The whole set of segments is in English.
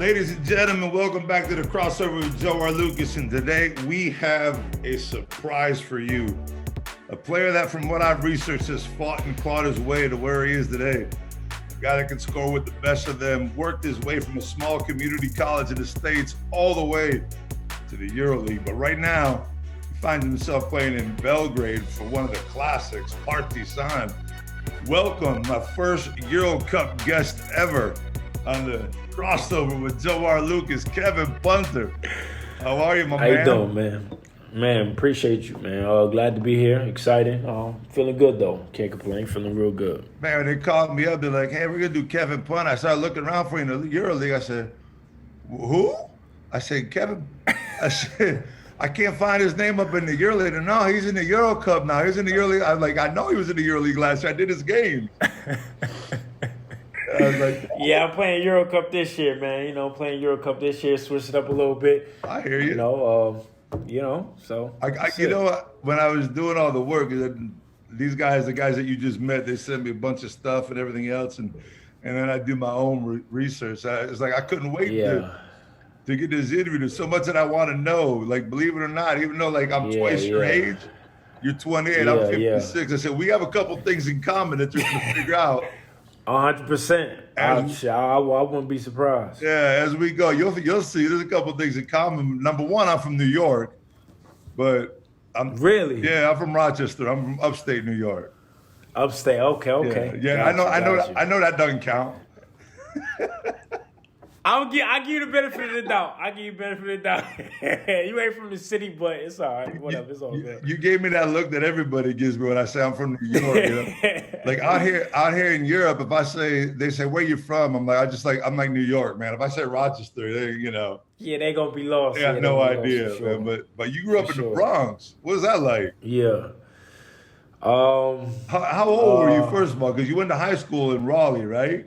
Ladies and gentlemen, welcome back to the crossover with Joe Arlauckas. And today we have a surprise for you. A player that, from what I've researched, has fought and clawed his way to where he is today. A guy that can score with the best of them, worked his way from a small community college in the States all the way to the EuroLeague. But right now, he finds himself playing in Belgrade for one of the classics, Partizan. Welcome, my first EuroCup guest ever on the crossover with Joe Arlauckas, Kevin Punter. How are you, my man? How you doing, man? Man, appreciate you, man. Glad to be here. Excited. Feeling good, though. Can't complain. Feeling real good. Man, when they called me up, they're like, hey, we're going to do Kevin Punter. I started looking around for you in the EuroLeague. I said, who? I said, Kevin. I said, I can't find his name up in the EuroLeague. And no, he's in the EuroCup now. He's in the EuroLeague. I'm like, I know he was in the EuroLeague last year. I did his game. I was like, yeah, I'm playing EuroCup this year, man. You know, playing EuroCup this year, switched it up a little bit. I hear you. So you know what? When I was doing all the work, these guys, the guys that you just met, they sent me a bunch of stuff and everything else, and then I do my own research. It's like I couldn't wait to get this interview. There's so much that I want to know. Like, believe it or not, even though like I'm twice your age, you're 28, I'm 56. I said we have a couple things in common that you're gonna figure out. 100%. I wouldn't be surprised. Yeah, as we go, you'll see. There's a couple things in common. Number one, I'm from New York, but I'm I'm from Rochester. I'm from upstate New York. Upstate, okay. Yeah, gotcha. I know that doesn't count. I give you the benefit of the doubt. You ain't from the city, but it's all right. Whatever, it's all good. You gave me that look that everybody gives me when I say I'm from New York. You know? Like out here in Europe, if they say where you from, I'm like New York, man. If I say Rochester, they gonna be lost. They have no idea, sure. Man. But you grew up in the Bronx. What was that like? Yeah. How old were you first of all? Because you went to high school in Raleigh, right?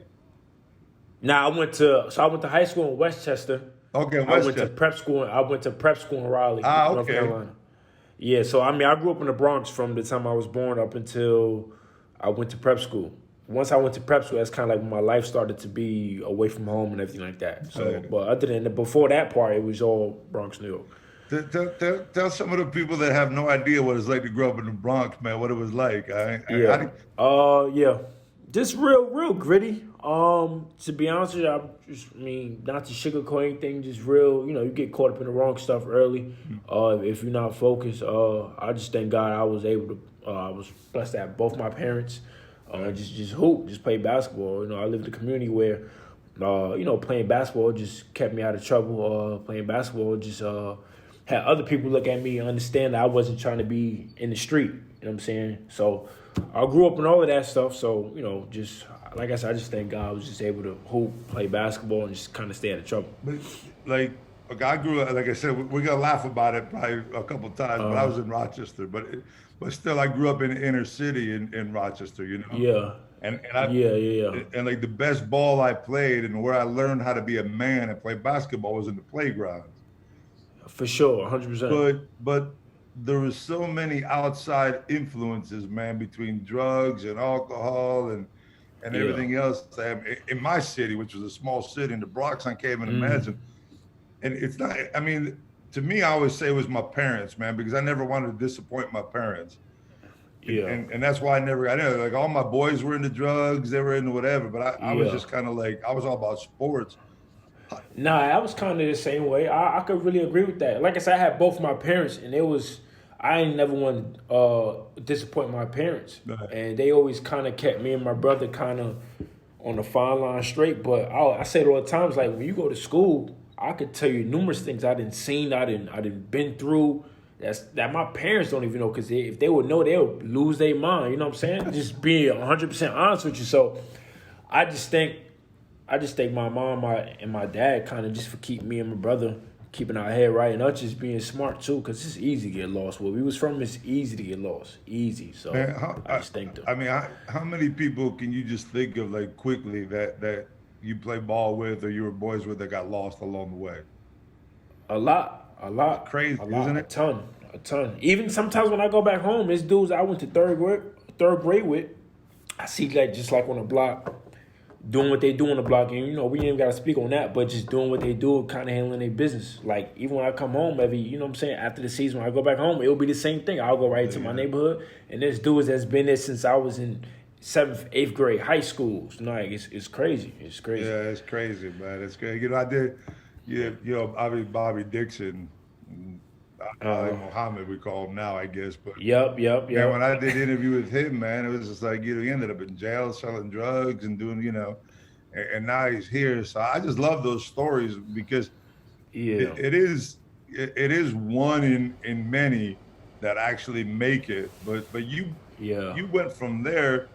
Now I went to high school in Westchester. Okay, I went to prep school in Raleigh, North Carolina. Yeah, so I grew up in the Bronx from the time I was born up until I went to prep school. Once I went to prep school, that's kind of like when my life started to be away from home and everything like that. So, but other than before that part, it was all Bronx, New York. Tell some of the people that have no idea what it's like to grow up in the Bronx, man, what it was like. Just real gritty. To be honest with you, not to sugarcoat anything, just real, you get caught up in the wrong stuff early. If you're not focused, I just thank God I was blessed to have both my parents, just hoop, just play basketball. I live in a community where, playing basketball just kept me out of trouble. Playing basketball just had other people look at me and understand that I wasn't trying to be in the street. You know what I'm saying? So I grew up in all of that stuff. So, just like I said, I just thank God I was just able to hoop, play basketball, and just kind of stay out of trouble. But like, I grew up, like I said, we're gonna laugh about it probably a couple of times. But I was in Rochester, but still, I grew up in the inner city in Rochester. Yeah. And like the best ball I played and where I learned how to be a man and play basketball was in the playground. For sure, 100%. But there was so many outside influences, man, between drugs and alcohol and everything else. In my city, which was a small city in the Bronx, I can't even imagine. And it's not, to me, I always say it was my parents, man, because I never wanted to disappoint my parents. Yeah. And that's why I never got into it. Like all my boys were into drugs, they were into whatever, but I was just kind of like, I was all about sports. Nah, I was kind of the same way. I could really agree with that. Like I said, I had both my parents, and I ain't never want to disappoint my parents. Right. And they always kind of kept me and my brother kind of on the fine line straight. But I say it all the time, like when you go to school, I could tell you numerous things I didn't seen, I didn't been through. That my parents don't even know, because if they would know, they would lose their mind. You know what I'm saying? Just being 100% honest with you. So I just think my mom and my dad kind of just for keep me and my brother keeping our head right, and us just being smart too, because it's easy to get lost. Where we was from, it's easy to get lost. Easy. So man, I just think that. How many people can you just think of like quickly that you play ball with or you were boys with that got lost along the way? A lot. It's crazy, isn't it? A ton. Even sometimes when I go back home, there's dudes I went to third grade with. I see just like on the block, doing what they do on the block. And, you know, we ain't even got to speak on that, but just doing what they do, kind of handling their business. Like, even when I come home you know what I'm saying, after the season, when I go back home, it'll be the same thing. I'll go right to my neighborhood, and there's dudes that's been there since I was in 7th, 8th grade, high school. Like, it's crazy. It's crazy. Yeah, it's crazy, man. It's crazy. You know, I did, I mean, Bobby Dixon, Muhammad, we call him now, I guess. But Yep. And when I did an interview with him, man, it was just like, he ended up in jail selling drugs and doing, and now he's here. So I just love those stories because it is one in many that actually make it. But you went from there,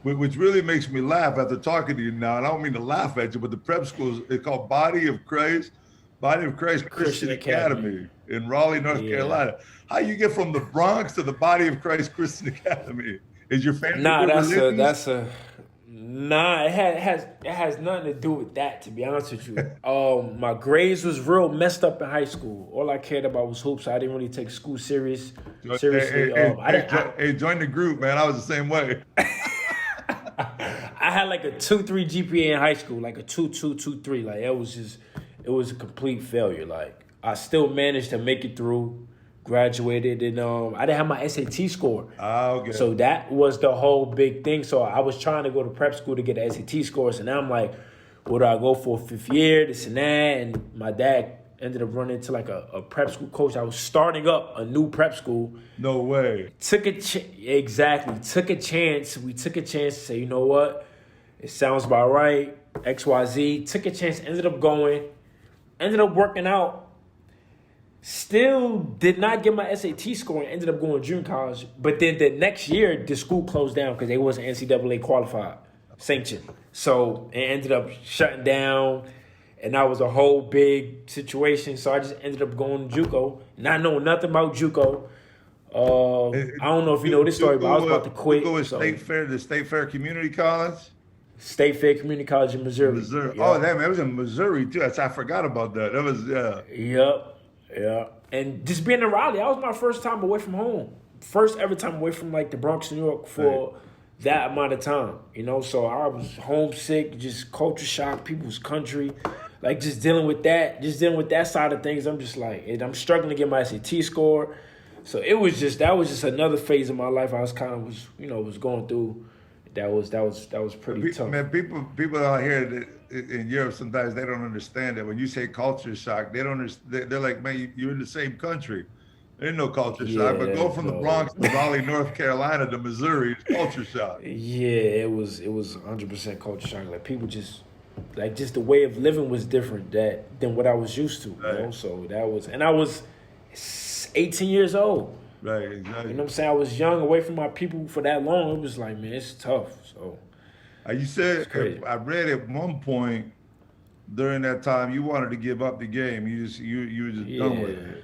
which really makes me laugh after talking to you now. And I don't mean to laugh at you, but the prep school is called Body of Christ Christian Academy in Raleigh, North Carolina. How you get from the Bronx to the Body of Christ Christian Academy? Is your family religious? It has nothing to do with that, to be honest with you. My grades was real messed up in high school. All I cared about was hoops. I didn't really take school seriously. Hey, join the group, man. I was the same way. I had like a 2.3 GPA in high school, like a 2.2, 2.3. Like, it was a complete failure. Like, I still managed to make it through, graduated, and I didn't have my SAT score. Okay. So that was the whole big thing. So I was trying to go to prep school to get the SAT scores, and now I'm like, what do I go for 5th year, this and that? And my dad ended up running into like a prep school coach. I was starting up a new prep school. No way. Took a chance. We took a chance to say, you know what? It sounds about right. XYZ. Took a chance, ended up going. Ended up working out. Still did not get my SAT score and ended up going to junior college. But then the next year, the school closed down because they wasn't NCAA qualified, sanctioned. So it ended up shutting down. And that was a whole big situation. So I just ended up going to JUCO, not knowing nothing about JUCO. I don't know if you know this story, but I was about to quit. JUCO is the State Fair Community College? State Fair Community College in Missouri. Yep. Oh, damn, it was in Missouri, too. I forgot about that. That was, Yep. And just being in Raleigh, that was my first time away from home. First ever time away from, like, the Bronx, New York for that amount of time, So I was homesick, just culture shock, people's country. Like, just dealing with that side of things. I'm just like, I'm struggling to get my SAT score. So that was just another phase of my life I was was going through. That was pretty tough. Man, people out here in Europe, sometimes they don't understand that when you say culture shock, they don't understand. They're like, man, you're in the same country. There ain't no culture shock. But go from the Bronx to Raleigh, North Carolina to Missouri, it's culture shock. Yeah, it was 100% culture shock. Like, people just the way of living was different than what I was used to. Right. You know? So I was 18 years old. Right, exactly. You know what I'm saying? I was young, away from my people for that long. It was like, man, it's tough. So you said, I read at one point during that time you wanted to give up the game. You were just done with it.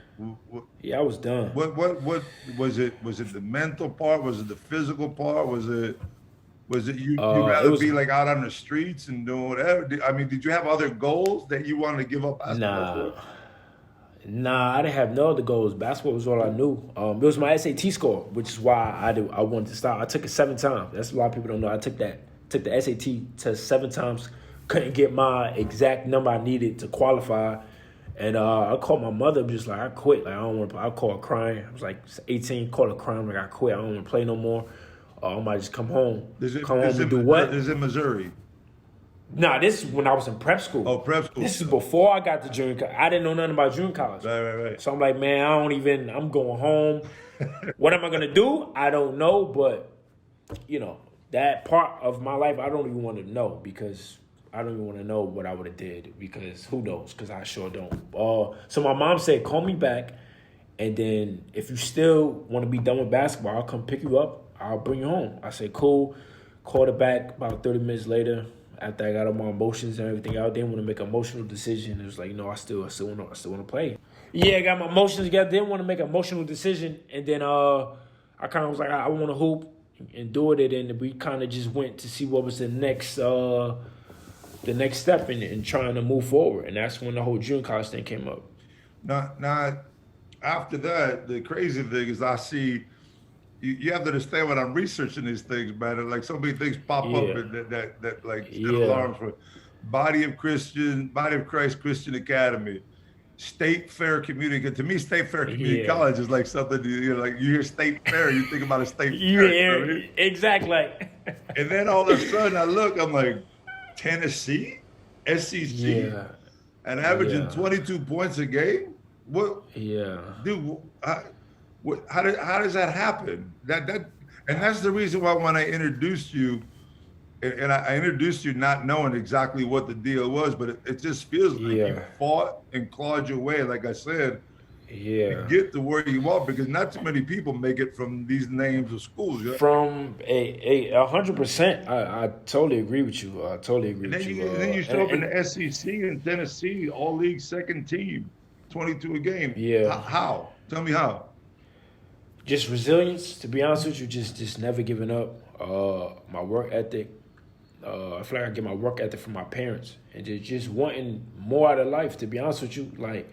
I was done. What was it? Was it the mental part? Was it the physical part? Was it you rather be like out on the streets and doing whatever? Did you have other goals that you wanted to give up basketball for? Nah, I didn't have no other goals. Basketball was all I knew. It was my SAT score, which is why I wanted to stop. I took it 7 times. That's a lot of people don't know. I took the SAT test 7 times. Couldn't get my exact number I needed to qualify. And I called my mother, just like, I quit. Like, I don't want to play. I called her crying. I was like 18, called her crying. Like, I quit. I don't want to play no more. I might just come home. Come home and do what? Is it Missouri? Nah, this is when I was in prep school. Oh, prep school. This is before I got to junior college. I didn't know nothing about junior college. Right. So I'm like, man, I'm going home. What am I going to do? I don't know. But, that part of my life, I don't even want to know because I don't even want to know what I would have did because who knows? Because I sure don't. So my mom said, call me back. And then if you still want to be done with basketball, I'll come pick you up. I'll bring you home. I said, cool. Called her back about 30 minutes later. After I got all my emotions and everything out, didn't want to make an emotional decision. It was like, I still want to play. Yeah, I got my emotions together. Didn't want to make an emotional decision, and then I kind of was like, I want to hoop and do it, and we kind of just went to see what was the next step in trying to move forward, and that's when the whole junior college thing came up. Now, after that, the crazy thing is I see you have to understand when I'm researching these things, man. Like so many things pop up that like set alarms for Body of Christ Christian Academy, State Fair Community. To me, State Fair Community College is like something like you hear State Fair, you think about a state fair. You know what I mean? Exactly. And then all of a sudden I look, I'm like, Tennessee, SEC, and averaging 22 points a game. What? Yeah, dude. How does that happen? And that's the reason why when I introduced you, and I introduced you not knowing exactly what the deal was, but it just feels like you fought and clawed your way, like I said, to get to where you are, because not too many people make it from these names of schools. From 100%, I totally agree with you. I totally agree with you. And then you show up in the SEC in Tennessee, all league second team, 22 a game. Yeah. How? Tell me how. Just resilience, to be honest with you, just never giving up. My work ethic. I feel like I get my work ethic from my parents, and just wanting more out of life, to be honest with you. Like,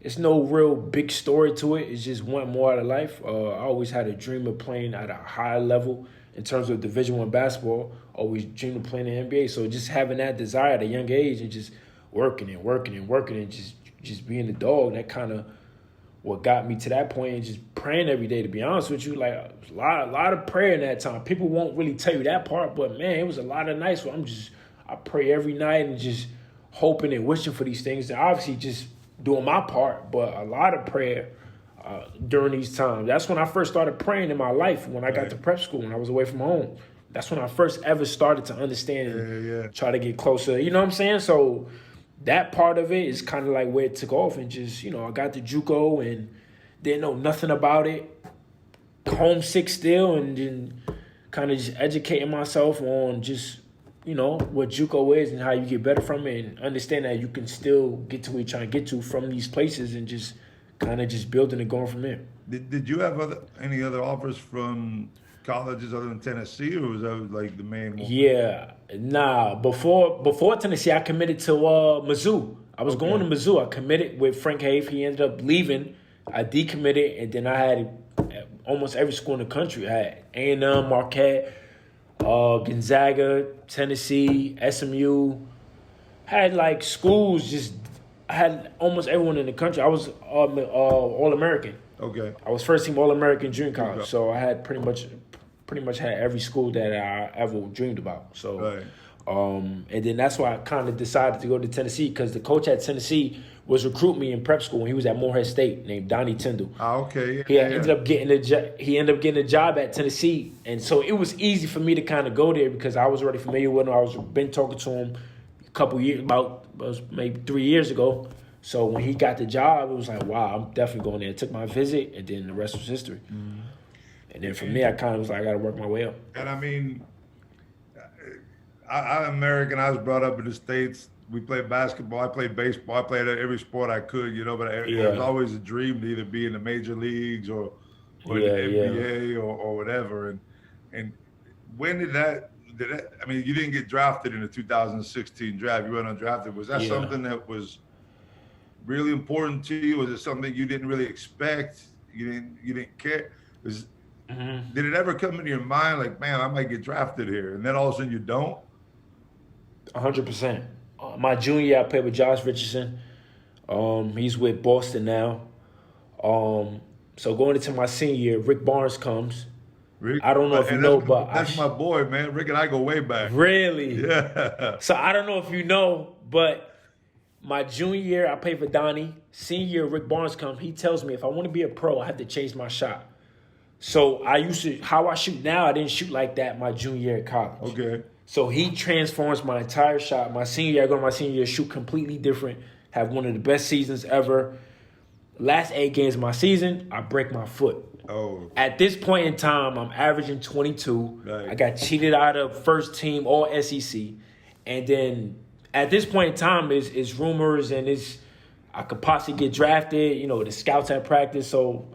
it's no real big story to it. It's just wanting more out of life. I always had a dream of playing at a high level in terms of Division I basketball. Always dreamed of playing in the NBA. So just having that desire at a young age and just working and just being a dog, that kind of what got me to that point, and just praying every day, to be honest with you. Like, a lot of prayer in that time. People won't really tell you that part, but man, it was a lot of nights where I pray every night and just hoping and wishing for these things. And obviously just doing my part, but a lot of prayer during these times. That's when I first started praying in my life, when I got to prep school, when I was away from home. That's when I first ever started to understand and try to get closer. You know what I'm saying? So that part of it is kind of like where it took off, and just, I got to JUCO and didn't know nothing about it. Homesick still, and then kind of just educating myself on just, what JUCO is and how you get better from it, and understand that you can still get to where you're trying to get to from these places, and just kind of just building and going from there. Did you have any other offers from colleges other than Tennessee, or was that like the main one? Yeah, nah. Before Tennessee, I committed to Mizzou. I was going to Mizzou. I committed with Frank Haif. He ended up leaving. I decommitted, and then I had almost every school in the country. I had A&M, Marquette, Gonzaga, Tennessee, SMU. Had like schools. I had almost everyone in the country. I was All-American. Okay. I was first team All-American junior college, so I had pretty much had every school that I ever dreamed about. So, and then that's why I kind of decided to go to Tennessee, because the coach at Tennessee was recruiting me in prep school when he was at Morehead State, named Donnie Tyndall. Okay. He ended up getting a job at Tennessee, and so it was easy for me to kind of go there because I was already familiar with him. I was been talking to him a couple years, maybe 3 years ago. So when he got the job, it was like, wow, I'm definitely going there. I took my visit, and then the rest was history. Mm-hmm. And then from there, I kind of was like, I got to work my way up. And I mean, I'm American. I was brought up in the States. We played basketball. I played baseball. I played every sport I could, but it was always a dream to either be in the major leagues or in the NBA or whatever. And when did that, I mean, you didn't get drafted in the 2016 draft. You went undrafted. Was that something that was really important to you? Was it something you didn't really expect? You didn't care? Did it ever come into your mind like, man, I might get drafted here, and then all of a sudden you don't? 100%. My junior year, I played with Josh Richardson. He's with Boston now. So going into my senior year, Rick Barnes comes. Rick, I don't know if you know, but that's my boy, man. Rick and I go way back. Really? Yeah. So I don't know if you know, but my junior year, I played for Donnie. Senior year, Rick Barnes comes. He tells me if I want to be a pro, I have to change my shot. So how I shoot now, I didn't shoot like that my junior year at college. Okay. So he transforms my entire shot. My senior year, I go to my senior year, shoot completely different, have one of the best seasons ever. Last 8 games of my season, I break my foot. Oh. At this point in time, I'm averaging 22. Right. I got cheated out of first team All SEC. And then at this point in time, is rumors and I could possibly get drafted. The scouts at practice. So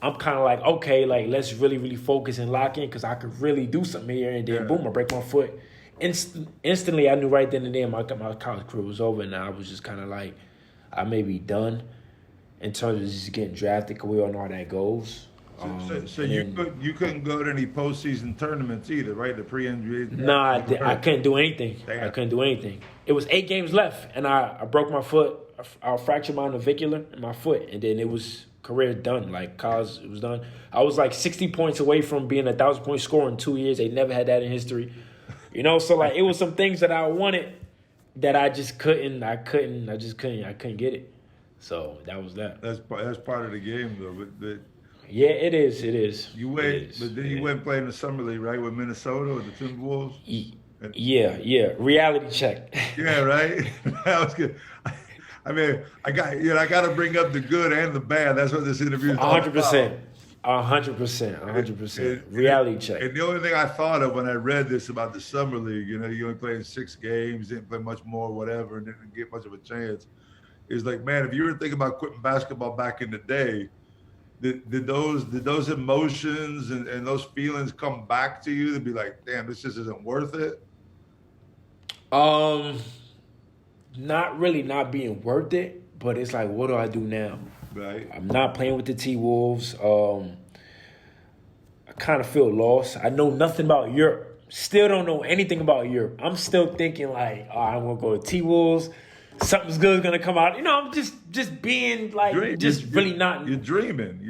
I'm kind of like, okay, like let's really, really focus and lock in because I could really do something here. And then boom, I break my foot. Instantly, I knew right then and there my college career was over. And I was just kind of like, I may be done in terms of just getting drafted because we all know how that goes. So you couldn't go to any postseason tournaments either, right? The pre-injury. Nah, I couldn't do anything. Damn. I couldn't do anything. It was 8 games left, and I broke my foot. I fractured my navicular in my foot, and then it was career done. Like college, it was done. I was like 60 points away from being a 1,000-point scorer in 2 years. They never had that in history, So like it was some things that I wanted that I just couldn't. I just couldn't. I couldn't get it. So that was that. That's part of the game, though. But yeah, it is. It is. You went, but then you went playing the summer league, right, with Minnesota with the Timberwolves. Yeah. Reality check. Yeah, right. That was good. I mean, I got to bring up the good and the bad. That's what this interview is all about. 100%. Reality check. And the only thing I thought of when I read this about the summer league, you only played 6 games, didn't play much more, whatever, and didn't get much of a chance. Is like, man, if you were thinking about quitting basketball back in the day, did those emotions and those feelings come back to you to be like, damn, this just isn't worth it? Not really not being worth it, but it's like, what do I do now? Right. I'm not playing with the T-Wolves. I kind of feel lost. I know nothing about Europe. Still don't know anything about Europe. I'm still thinking like, I'm going to go to T-Wolves. Something's good is going to come out. I'm just being like, really not. You're dreaming.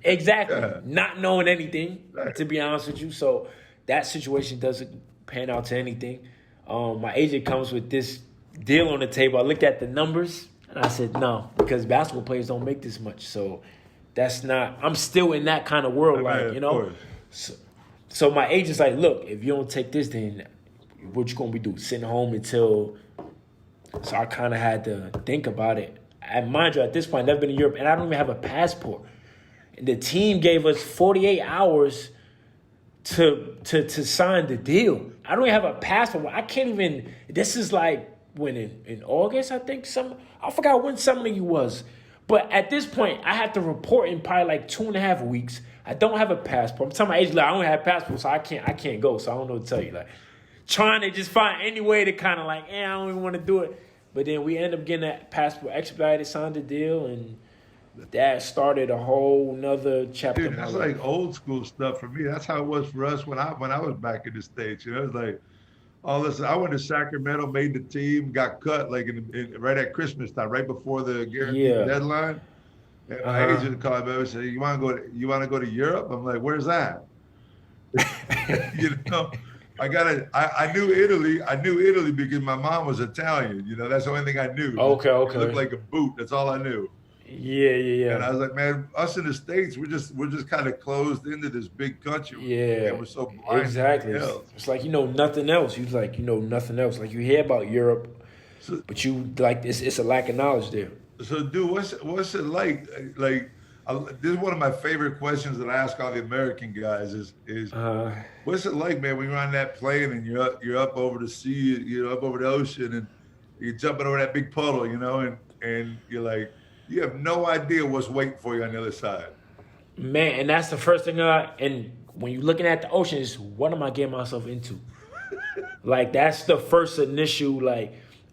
Exactly. Yeah. Not knowing anything, right. To be honest with you. So that situation doesn't pan out to anything. My agent comes with this deal on the table. I looked at the numbers and I said no, because basketball players don't make this much. So that's not. I'm still in that kind of world, So my agent's like, look, if you don't take this, then what you gonna be doing? Sitting home until. So I kind of had to think about it. And mind you, at this point, I've never been to Europe, and I don't even have a passport. And the team gave us 48 hours to sign the deal. I don't even have a passport. I can't even. This is like. When in August, I think I forgot when summer league was. But at this point, I have to report in probably like 2.5 weeks. I don't have a passport. I'm telling my agent, like, I don't have a passport, so I can't go. So I don't know what to tell you. Like, trying to just find any way to kind of like, I don't even want to do it. But then we end up getting that passport expedited, signed the deal, and that started a whole nother chapter. Dude, that's like old school stuff for me. That's how it was for us when I was back in the States. It's like, oh, listen, I went to Sacramento, made the team, got cut like right at Christmas time, right before the guaranteed deadline. And my agent called me and said, "You want to go to Europe?" I'm like, "Where's that?" I knew Italy. I knew Italy because my mom was Italian. That's the only thing I knew. Okay. It looked like a boot. That's all I knew. Yeah. And I was like, man, us in the States, we're just kind of closed into this big country. Yeah. And we're so blind. Exactly. It's like nothing else. Nothing else. Like you hear about Europe, but you like it's a lack of knowledge there. So, dude, what's it like? Like, this is one of my favorite questions that I ask all the American guys is what's it like, man, when you're on that plane and you're up over the sea, you're up over the ocean, and you're jumping over that big puddle, and you're like, you have no idea what's waiting for you on the other side. Man, and that's the first thing. And when you're looking at the ocean, is what am I getting myself into? Like, that's the first initial,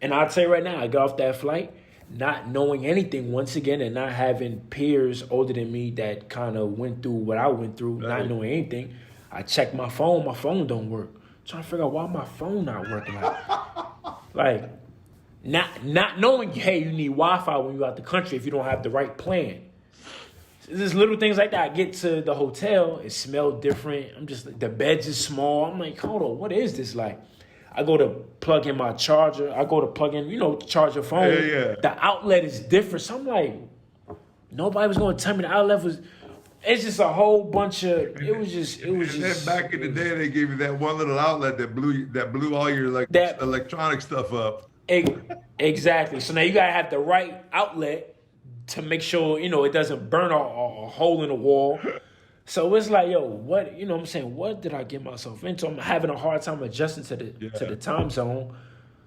and I'll tell you right now, I got off that flight not knowing anything once again and not having peers older than me that kind of went through what I went through, right. Not knowing anything. I checked my phone don't work. I'm trying to figure out why my phone not working. Like not knowing, hey, you need Wi-Fi when you're out the country if you don't have the right plan. There's little things like that. I get to the hotel, it smelled different. I'm just like, the beds is small. I'm like, hold on, what is this like? I go to plug in my charger. I go to plug in, charge your phone. Yeah. The outlet is different. So I'm like, nobody was going to tell me the outlet was. It's just a whole bunch of. It was just. Then back in the day, they gave you that one little outlet that blew all your electronic stuff up. Exactly. So now you gotta have the right outlet to make sure it doesn't burn a hole in the wall. So it's like, yo, what, what I'm saying? What did I get myself into? I'm having a hard time adjusting to the time zone.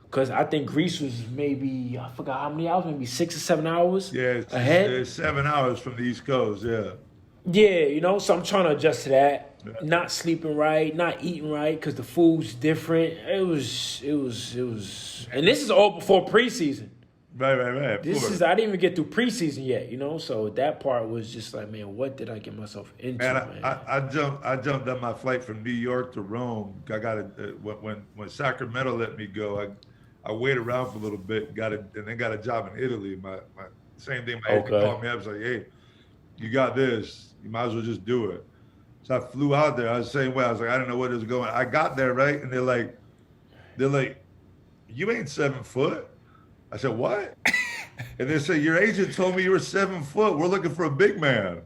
Because I think Greece was maybe, I forgot how many hours, maybe 6 or 7 hours ahead. It's 7 hours from the East Coast, yeah. Yeah, so I'm trying to adjust to that. Yeah. Not sleeping right, not eating right, because the food's different. It was, and this is all before preseason. Right. Of course. I didn't even get through preseason yet, you know. So that part was just like, man, what did I get myself into, Man, man? I jumped on my flight from New York to Rome. I got when Sacramento let me go. I waited around for a little bit, and then got a job in Italy. My same thing. My agent called me up, was like, "Hey, you got this. You might as well just do it." So I flew out there. I was the same way. I was like, I didn't know where it was going. I got there, right, and they're like, "You ain't 7 foot." I said, "What?" And they said, "Your agent told me you were 7 foot. We're looking for a big man."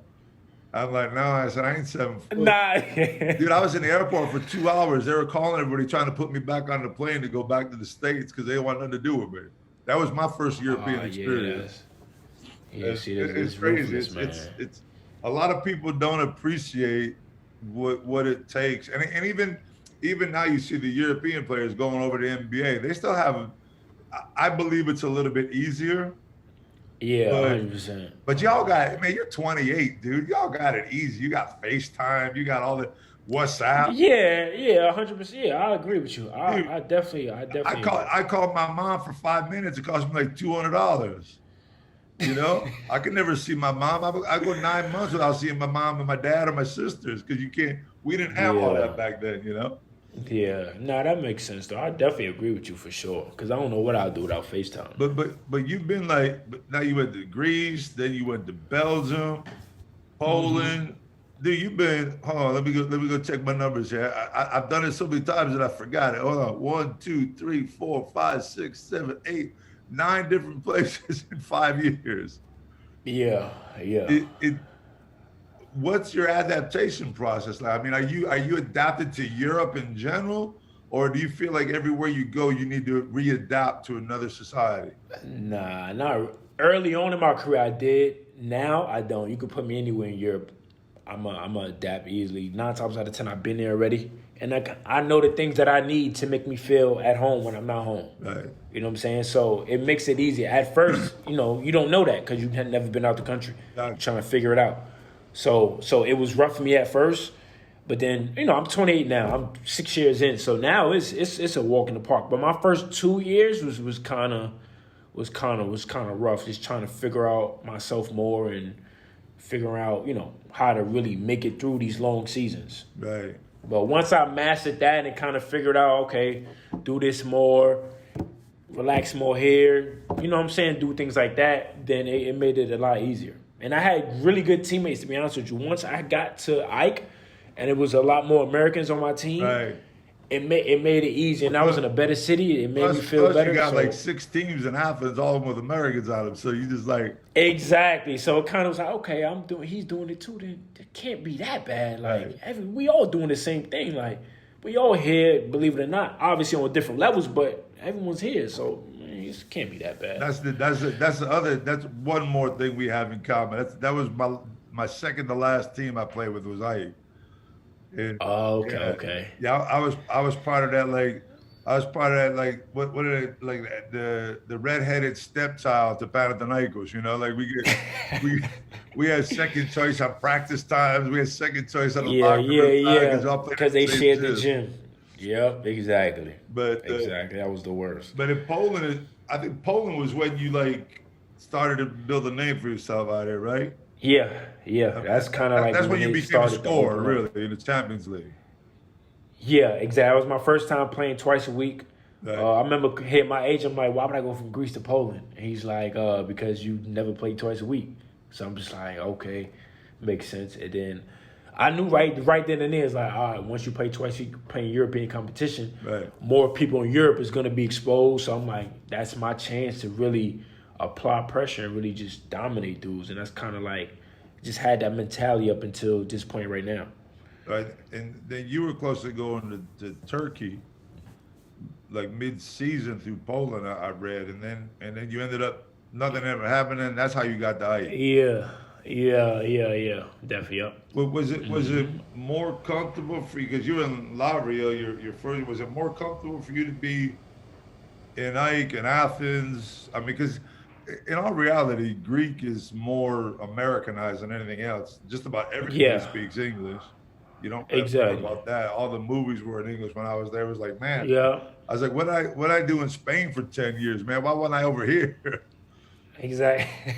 I'm like, "No," I said, "I ain't 7 foot." Nah. Dude, I was in the airport for 2 hours. They were calling everybody trying to put me back on the plane to go back to the States because they didn't want nothing to do with me. That was my first European experience. It's crazy. It's a lot of people don't appreciate what it takes. And even now you see the European players going over to the NBA. They still have, I believe it's a little bit easier. Yeah, 100%. But y'all got, man, you're 28, dude. Y'all got it easy. You got FaceTime. You got all the WhatsApp. Yeah, 100%. Yeah, I agree with you. I definitely. I called my mom for 5 minutes. It cost me like $200. You know, I could never see my mom. I go 9 months without seeing my mom and my dad or my sisters because we didn't have all that back then, you know? Yeah, that makes sense though. I definitely agree with you for sure because I don't know what I'll do without FaceTime. But you've been like, now you went to Greece, then you went to Belgium, Poland. Dude, you've been, hold on, let me go check my numbers here. I've done it so many times that I forgot it. Hold on, 1, 2, 3, 4, 5, 6, 7, 8, 9 different places in 5 years. Yeah. What's your adaptation process like? I mean, are you adapted to Europe in general, or do you feel like everywhere you go you need to readapt to another society? Nah, not early on in my career I did. Now I don't. You could put me anywhere in Europe. I'm a adapt easily. 9 times out of 10 I've been there already. And I know the things that I need to make me feel at home when I'm not home. Right. You know what I'm saying? So it makes it easier. At first, you don't know that because you had never been out the country. You're trying to figure it out. So it was rough for me at first. But then, I'm 28 now. I'm 6 years in. So now it's a walk in the park. But my first 2 years was kind of rough. Just trying to figure out myself more and figure out, how to really make it through these long seasons. Right. But once I mastered that and kind of figured out, okay, do this more, relax more here, you know what I'm saying, do things like that, then it made it a lot easier. And I had really good teammates, to be honest with you. Once I got to Ike and it was a lot more Americans on my team, right. It made it easy. And I was in a better city. It made me feel better. You got like 6 teams in Athens, all of them with Americans on them. So you just like... Exactly. So it kind of was like, okay, he's doing it too. Then it can't be that bad. Like, we all doing the same thing. Like, we all here, believe it or not, obviously on different levels, but everyone's here. So it can't be that bad. That's one more thing we have in common. That was my second to last team I played with was Ike. And, okay. Yeah, I was part of that what are they, like the redheaded stepchild to Panathinaikos, like we had second choice on practice times, we had second choice on the locker room because they shared the gym. Yep, exactly. But exactly, that was the worst. But in Poland, I think Poland was when you started to build a name for yourself out there, right? Yeah. That's kind of like that's when you became a scorer, really, in the Champions League. Yeah, exactly. That was my first time playing twice a week. Right. I remember hitting my agent. I'm like, why would I go from Greece to Poland? And he's like, because you never played twice a week. So I'm just like, okay, makes sense. And then I knew right then and there, it's like, all right, once you play twice a week playing European competition, more people in Europe is going to be exposed. So I'm like, that's my chance to really apply pressure and really just dominate dudes. And that's kind of like, just had that mentality up until this point right now. Right, and then you were close to going to Turkey, like mid-season through Poland, I read, and then you ended up nothing ever happened, and that's how you got to Ike. Yeah, definitely. Yep. But was it more comfortable for you because you were in Lavrio, your first? Was it more comfortable for you to be in Ike and Athens? I mean, because in all reality, Greek is more Americanized than anything else. Just about everybody speaks English. You don't have to worry about that. All the movies were in English when I was there. It was like, man. Yeah. I was like, what I do in Spain for 10 years, man? Why wasn't I over here? Exactly.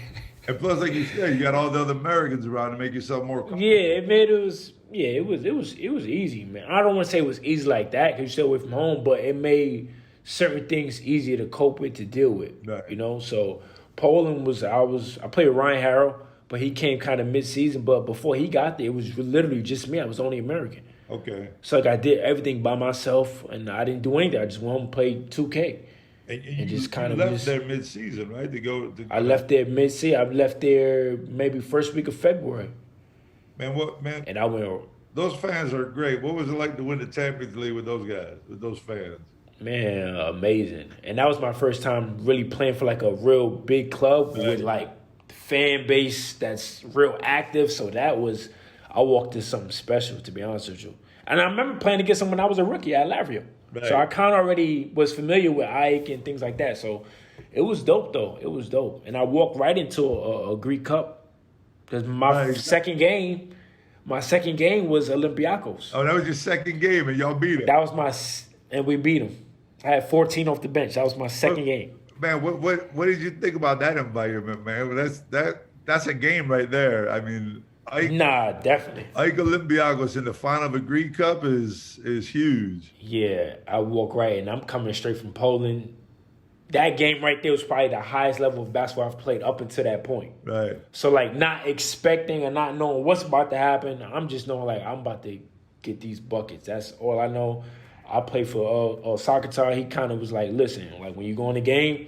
And plus, like you said, you got all the other Americans around to make yourself more comfortable. Yeah, it was easy, man. I don't want to say it was easy like that because you stay away from home, but it made certain things easier to cope with, to deal with. Right. You know, so Poland I played with Ryan Harrell, but he came kind of mid-season. But before he got there, it was literally just me. I was only American. Okay. So like I did everything by myself, and I didn't do anything. I just went home and played 2K. And just kind you of left there mid-season, right? I left there mid-season. I left there maybe first week of February. Man? And I went. Those fans are great. What was it like to win the Champions League with those guys, with those fans? Man, amazing. And that was my first time really playing for like a real big club with like fan base that's real active. So I walked into something special, to be honest with you. And I remember playing against them when I was a rookie at Lavrio. Right. So I kind of already was familiar with Ike and things like that. So it was dope, though. It was dope. And I walked right into a Greek Cup because my second game was Olympiacos. Oh, that was your second game, and y'all beat it. That was and we beat them. I had 14 off the bench. That was my second game. Man, what did you think about that environment, man? That's a game right there. I mean, definitely. Ike Olympiacos in the final of a Greek Cup is huge. Yeah, I walk right in. I'm coming straight from Poland. That game right there was probably the highest level of basketball I've played up until that point. Right. So, like, not expecting and not knowing what's about to happen, I'm just knowing, like, I'm about to get these buckets. That's all I know. I played for Sakatar. He kind of was like, listen, like, when you go in the game,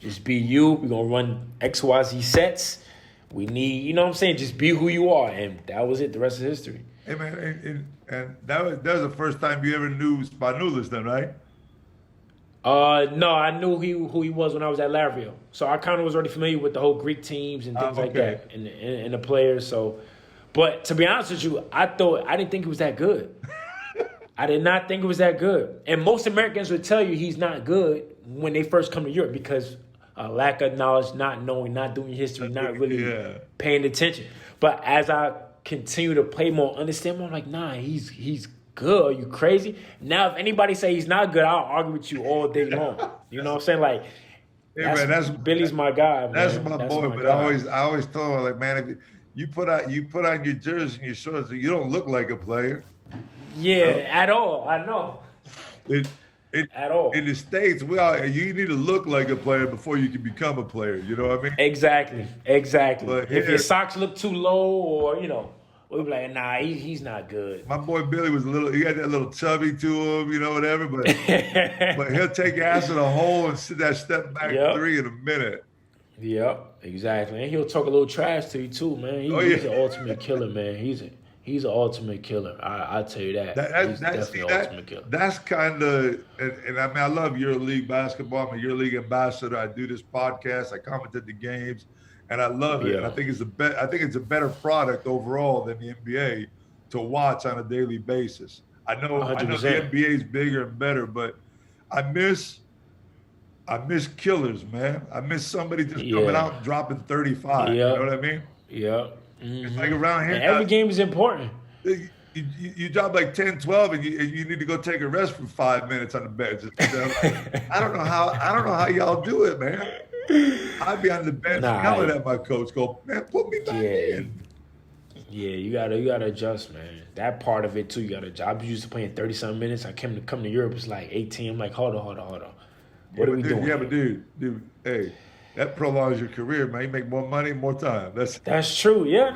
just be you. We're going to run XYZ sets. We need, you know what I'm saying? Just be who you are. And that was it. The rest is history. Hey, man, and that was the first time you ever knew Spanulis then, right? No, I knew who he was when I was at Lavrio. So I kind of was already familiar with the whole Greek teams and things like that and the players. So, but to be honest with you, I didn't think he was that good. I did not think it was that good. And most Americans would tell you he's not good when they first come to Europe because lack of knowledge, not knowing, not doing history, not really paying attention. But as I continue to play more, understand more, I'm like, nah, he's good. Are you crazy? Now, if anybody say he's not good, I'll argue with you all day long. You know what I'm saying? Like, Billy's my guy. Man. That's my boy. But I always told him, like, man, if you put on your jersey and your shorts, you don't look like a player. Yeah, at all. I know. At all. In the States, you need to look like a player before you can become a player. You know what I mean? Exactly. But if your socks look too low or, we'll be like, nah, he's not good. My boy Billy was he had that little chubby to him, whatever, but but he'll take your ass in a hole and sit that step back three in a minute. Yep, exactly. And he'll talk a little trash to you too, man. He's an ultimate killer, man. He's an ultimate killer. I tell you that. He's definitely an ultimate killer. That's kind of, and I mean, I love EuroLeague basketball. I'm a EuroLeague ambassador. I do this podcast. I commentate the games, and I love it. And I think it's a better product overall than the NBA to watch on a daily basis. I know the NBA is bigger and better, but I miss killers, man. I miss somebody just coming out and dropping 35. You know what I mean? Yeah. Mm-hmm. It's like around here. And every game is important. You drop like 10, 12, and you need to go take a rest for 5 minutes on the bench. I don't know how y'all do it, man. I'd be on the bench yelling at my coach, go, man, put me back in. Yeah, you gotta adjust, man. That part of it too, you gotta adjust. I was used to playing 30-something minutes. I come to Europe, it's like 18. I'm like, hold on. What are we doing? Yeah, but dude, hey. That prolongs your career, man. You make more money, more time. That's true. Yeah,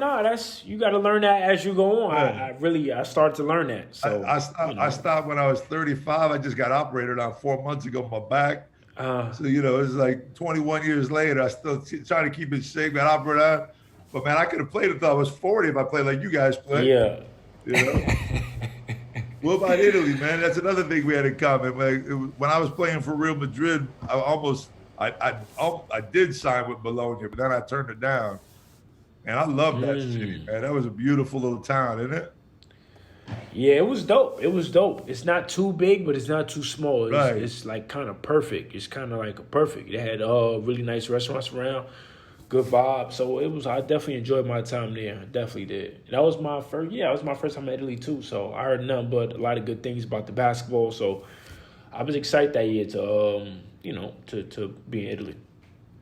you got to learn that as you go on. I started to learn that. So I stopped when I was 35. I just got operated on 4 months ago on my back. So it's like 21 years later. I still trying to keep in shape. Got operated on, but man, I could have played until I was 40 if I played like you guys play. Yeah. What about Italy, man? That's another thing we had in common. When I was playing for Real Madrid, I did sign with Bologna, but then I turned it down. And I love that city, man. That was a beautiful little town, isn't it? Yeah, it was dope. It's not too big, but it's not too small. It's like kind of perfect. It's kind of like perfect. They had really nice restaurants around, good vibe. So I definitely enjoyed my time there. I definitely did. That was my first time in Italy too. So I heard nothing but a lot of good things about the basketball. So I was excited that year to be in Italy.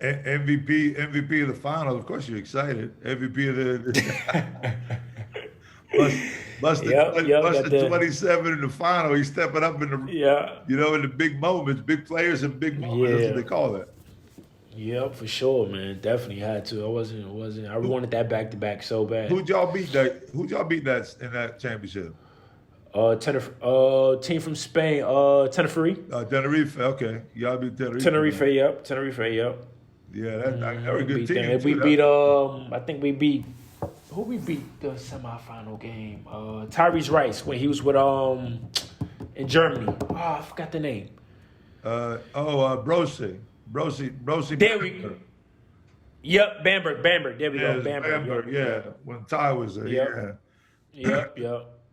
MVP of the final. Of course, you're excited. MVP of the busted 27 in the final. He's stepping up in in the big moments, big players and big moments. That's what they call that. Yeah, for sure, man. Definitely had to. I wasn't. I wanted that back to back so bad. Who'd y'all beat that in that championship? Team from Spain, Tenerife. Tenerife, okay. Y'all beat Tenerife. Tenerife, yep. Yeah, that were a good team. We beat I think we beat who we beat the semifinal game. Tyrese Rice when he was with in Germany. Oh, I forgot the name. Brosi. There we go. Yep, Bamberg. There we go. Bamberg, yeah. When Ty was there, Yep.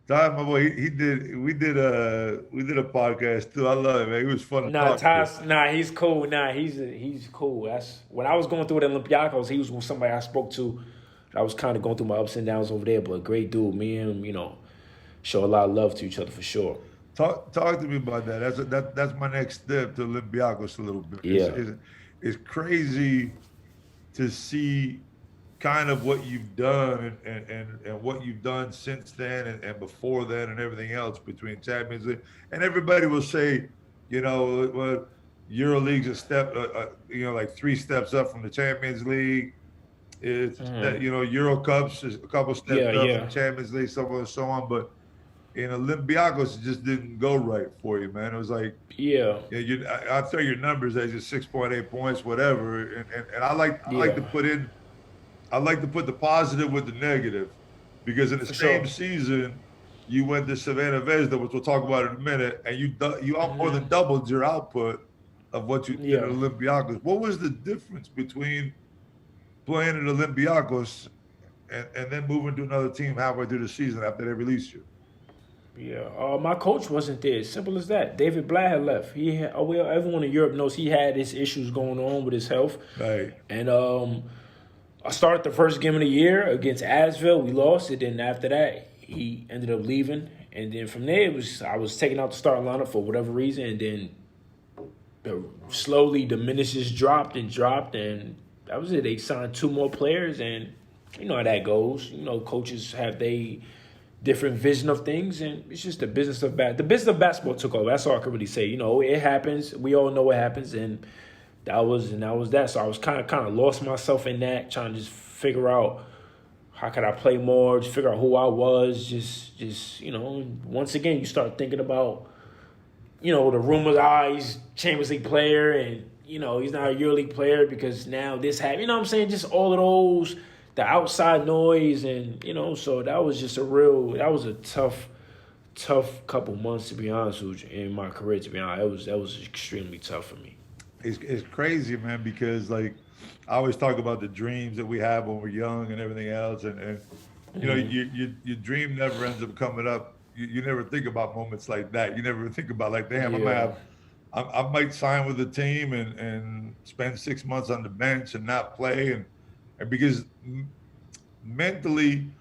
Ty, my boy, we did a podcast too. I love it, man. He was fun to talk to. He's cool. He's cool. That's when I was going through the Olympiacos, he was somebody I spoke to. I was kind of going through my ups and downs over there, but great dude. Me and him, show a lot of love to each other for sure. Talk to me about that. That's my next step to Olympiacos a little bit. Yeah. It's crazy to see kind of what you've done and what you've done since then and before then and everything else between Champions League. And everybody will say, well, EuroLeague's a step, like 3 steps up from the Champions League. It's that, EuroCups is a couple steps up from the Champions League, so on and so on. But in Olympiacos, it just didn't go right for you, man. It was like, I throw your numbers as just 6.8 points, whatever. And I like to put the positive with the negative, because in the same season, you went to Savannah Vesda, which we'll talk about in a minute, and you more than doubled your output of what you did at Olympiacos. What was the difference between playing at Olympiacos and then moving to another team halfway through the season after they released you? Yeah, my coach wasn't there. Simple as that. David Blatt had left. Everyone in Europe knows he had his issues going on with his health. Right. And I started the first game of the year against Asvel. We lost it. Then after that, he ended up leaving. And then from there, I was taken out the starting lineup for whatever reason. And then slowly the minutes dropped. And that was it. They signed 2 more players. And you know how that goes. Coaches have different vision of things, and it's just the business of basketball took over. That's all I can really say. It happens. We all know what happens, and that was that. So I was kind of lost myself in that, trying to just figure out how could I play more, just figure out who I was. Just once again, you start thinking about the rumors. He's Champions League player, and he's not a EuroLeague player because now this happened. You know what I'm saying? Just all of those. The outside noise, and so that was just a tough couple months, to be honest with you, in my career. To be honest, that was extremely tough for me. It's crazy, man, because like I always talk about the dreams that we have when we're young and everything else, and your dream never ends up coming up. You never think about moments like that. You never think about like, damn, I might sign with the team and spend 6 months on the bench and not play and because mentally,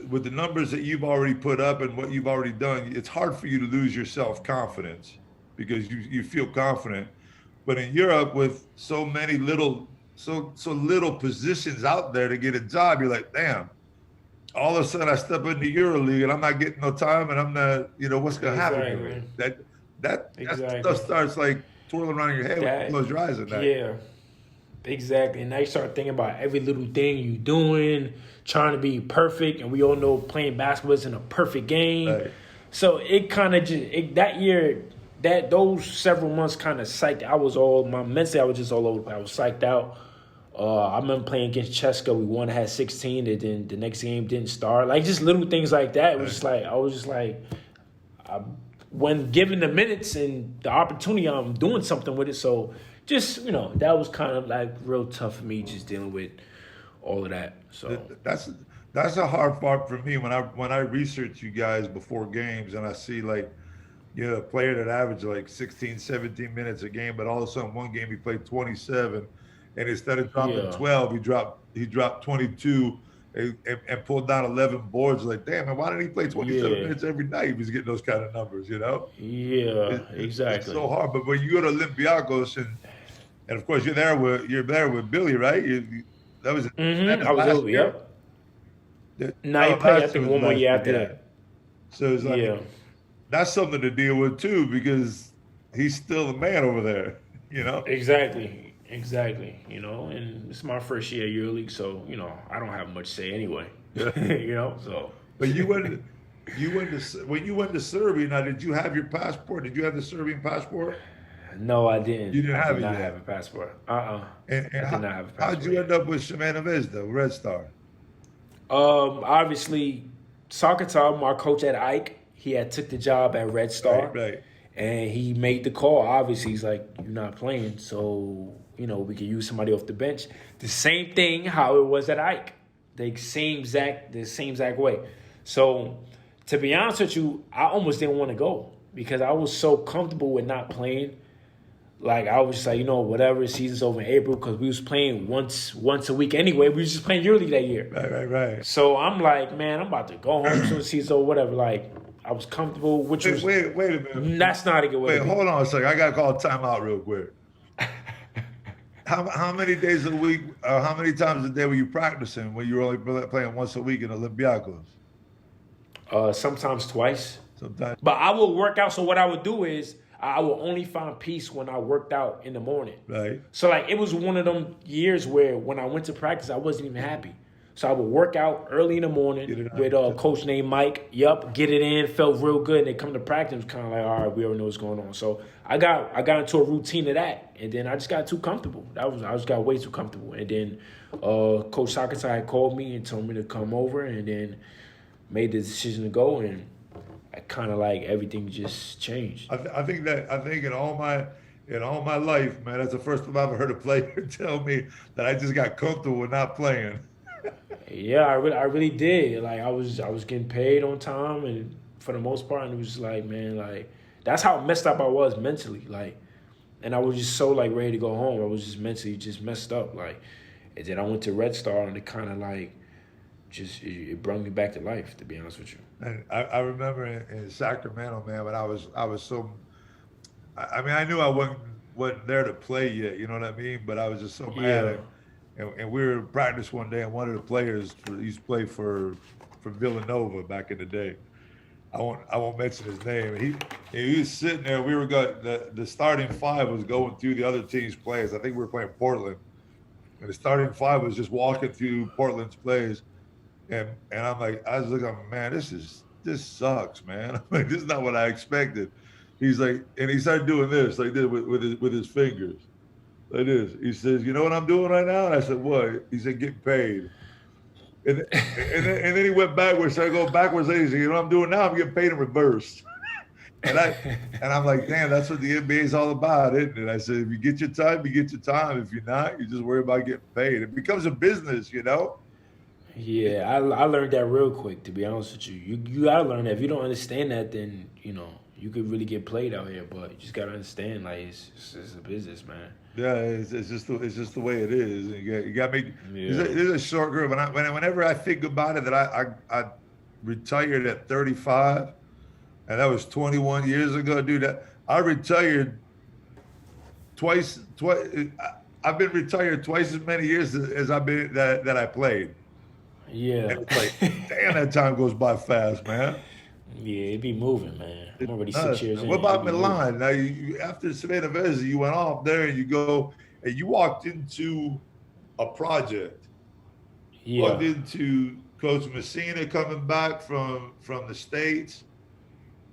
with the numbers that you've already put up and what you've already done, it's hard for you to lose your self-confidence because you feel confident. But in Europe, with so little positions out there to get a job, you're like, damn. All of a sudden, I step into EuroLeague and I'm not getting no time, and I'm not, what's going to happen to me? That stuff starts like twirling around your head when you close your eyes at night. Yeah. Exactly, and now you start thinking about every little thing you're doing, trying to be perfect, and we all know playing basketball isn't a perfect game. Right. So it kind of that year, those several months kind of psyched. Mentally I was just all over the place. I was psyched out. I remember playing against Cheska. We won, had 16, and then the next game didn't start. Like just little things like that. It was just like, when given the minutes and the opportunity, I'm doing something with it. So. Just, that was kind of like real tough for me, just dealing with all of that. So that's a hard part for me when I research you guys before games and I see like, a player that averaged like 16, 17 minutes a game, but all of a sudden one game he played 27, and instead of dropping 12, he dropped 22 and pulled down 11 boards. Like, damn, man, why didn't he play 27 minutes every night? He was getting those kind of numbers, Yeah, exactly. It's so hard. But when you go to Olympiacos and And of course, you're there with Billy, right? That was I was last over. year. Yep. That Now you was played. I last year. think Was one more last year year, after yeah. that. So it's like Yeah. that's something to deal with too, because he's still the man over there. You know. Exactly. And it's my first year at EuroLeague, so I don't have much say anyway. Yeah. So. But when you went to Serbia. Now, did you have your passport? Did you have the Serbian passport? No, I didn't. You didn't I have did it not have a yet. passport. And I did not have a how'd passport you yet. end up with Shimano Vezda, Red Star? Obviously, Soccer Tom, our coach at Ike, he had took the job at Red Star, Right. and he made the call. Obviously, he's like, "You're not playing, so we can use somebody off the bench." The same thing how it was at Ike, the same exact way. So, to be honest with you, I almost didn't want to go because I was so comfortable with not playing. Like, I was just like, whatever, season's over in April, because we was playing once a week anyway. We was just playing EuroLeague that year. Right. So I'm like, man, I'm about to go home soon as season's over, whatever. Like, I was comfortable, which was... Wait a minute. That's not a good way to be. Hold on a second. I got to call a timeout real quick. How many days a week, how many times a day were you practicing when you were only playing once a week in Olympiacos? Sometimes twice. Sometimes. But I will work out. So what I would do is I will only find peace when I worked out in the morning. Right. So, like, it was one of them years where when I went to practice, I wasn't even happy. So I would work out early in the morning with a coach named Mike. Get it in, felt real good. And they come to practice, it was kind of like, all right, we already know what's going on. So I got into a routine of that, and then I just got too comfortable. I just got way too comfortable. And then Coach Sakata called me and told me to come over, and then made the decision to go, and I kind of like everything just changed. I think in all my life, man, that's the first time I've ever heard a player tell me that I just got comfortable with not playing. Yeah, I really did. Like, I was getting paid on time, and for the most part, and it was just like, man, like, that's how messed up I was mentally, like, and I was just so like ready to go home. I was just mentally just messed up, like, and then I went to Red Star, and it kind of like it brought me back to life, to be honest with you. And I remember in Sacramento, man, when I was so, I mean, I knew I wasn't there to play yet, you know what I mean? But I was just so mad. And we were in practice one day, and one of the players used to play for Villanova back in the day. I won't mention his name. He was sitting there. We were the starting five was going through the other team's plays. I think we were playing Portland, and the starting five was just walking through Portland's plays. And I'm like, I was looking, man, this sucks, man. I'm like, this is not what I expected. He's like, and he started doing this, like this with his fingers, like this. He says, you know what I'm doing right now? And I said, what? He said, getting paid. And then he went backwards. So I go backwards. And he said, you know what I'm doing now? I'm getting paid in reverse. and I'm like, damn, that's what the NBA is all about, isn't it? I said, if you get your time, you get your time. If you're not, you just worry about getting paid. It becomes a business, you know. Yeah, I learned that real quick, to be honest with you. You got to learn that. If you don't understand that, then, you could really get played out here. But you just got to understand, like, it's a business, man. Yeah, it's just the way it is. You got to make. Yeah. There's a short group. Whenever I think about it, that I retired at 35, and that was 21 years ago, dude. I retired twice. I've been retired twice as many years as I've been that I played. Yeah. And it's like, damn, that time goes by fast, man. Yeah, it be moving, man. I'm already 6 years in. What about Milan? Now, after Savannah Vezda, you went off there and you walked into a project. Yeah. Walked into Coach Messina coming back from the States.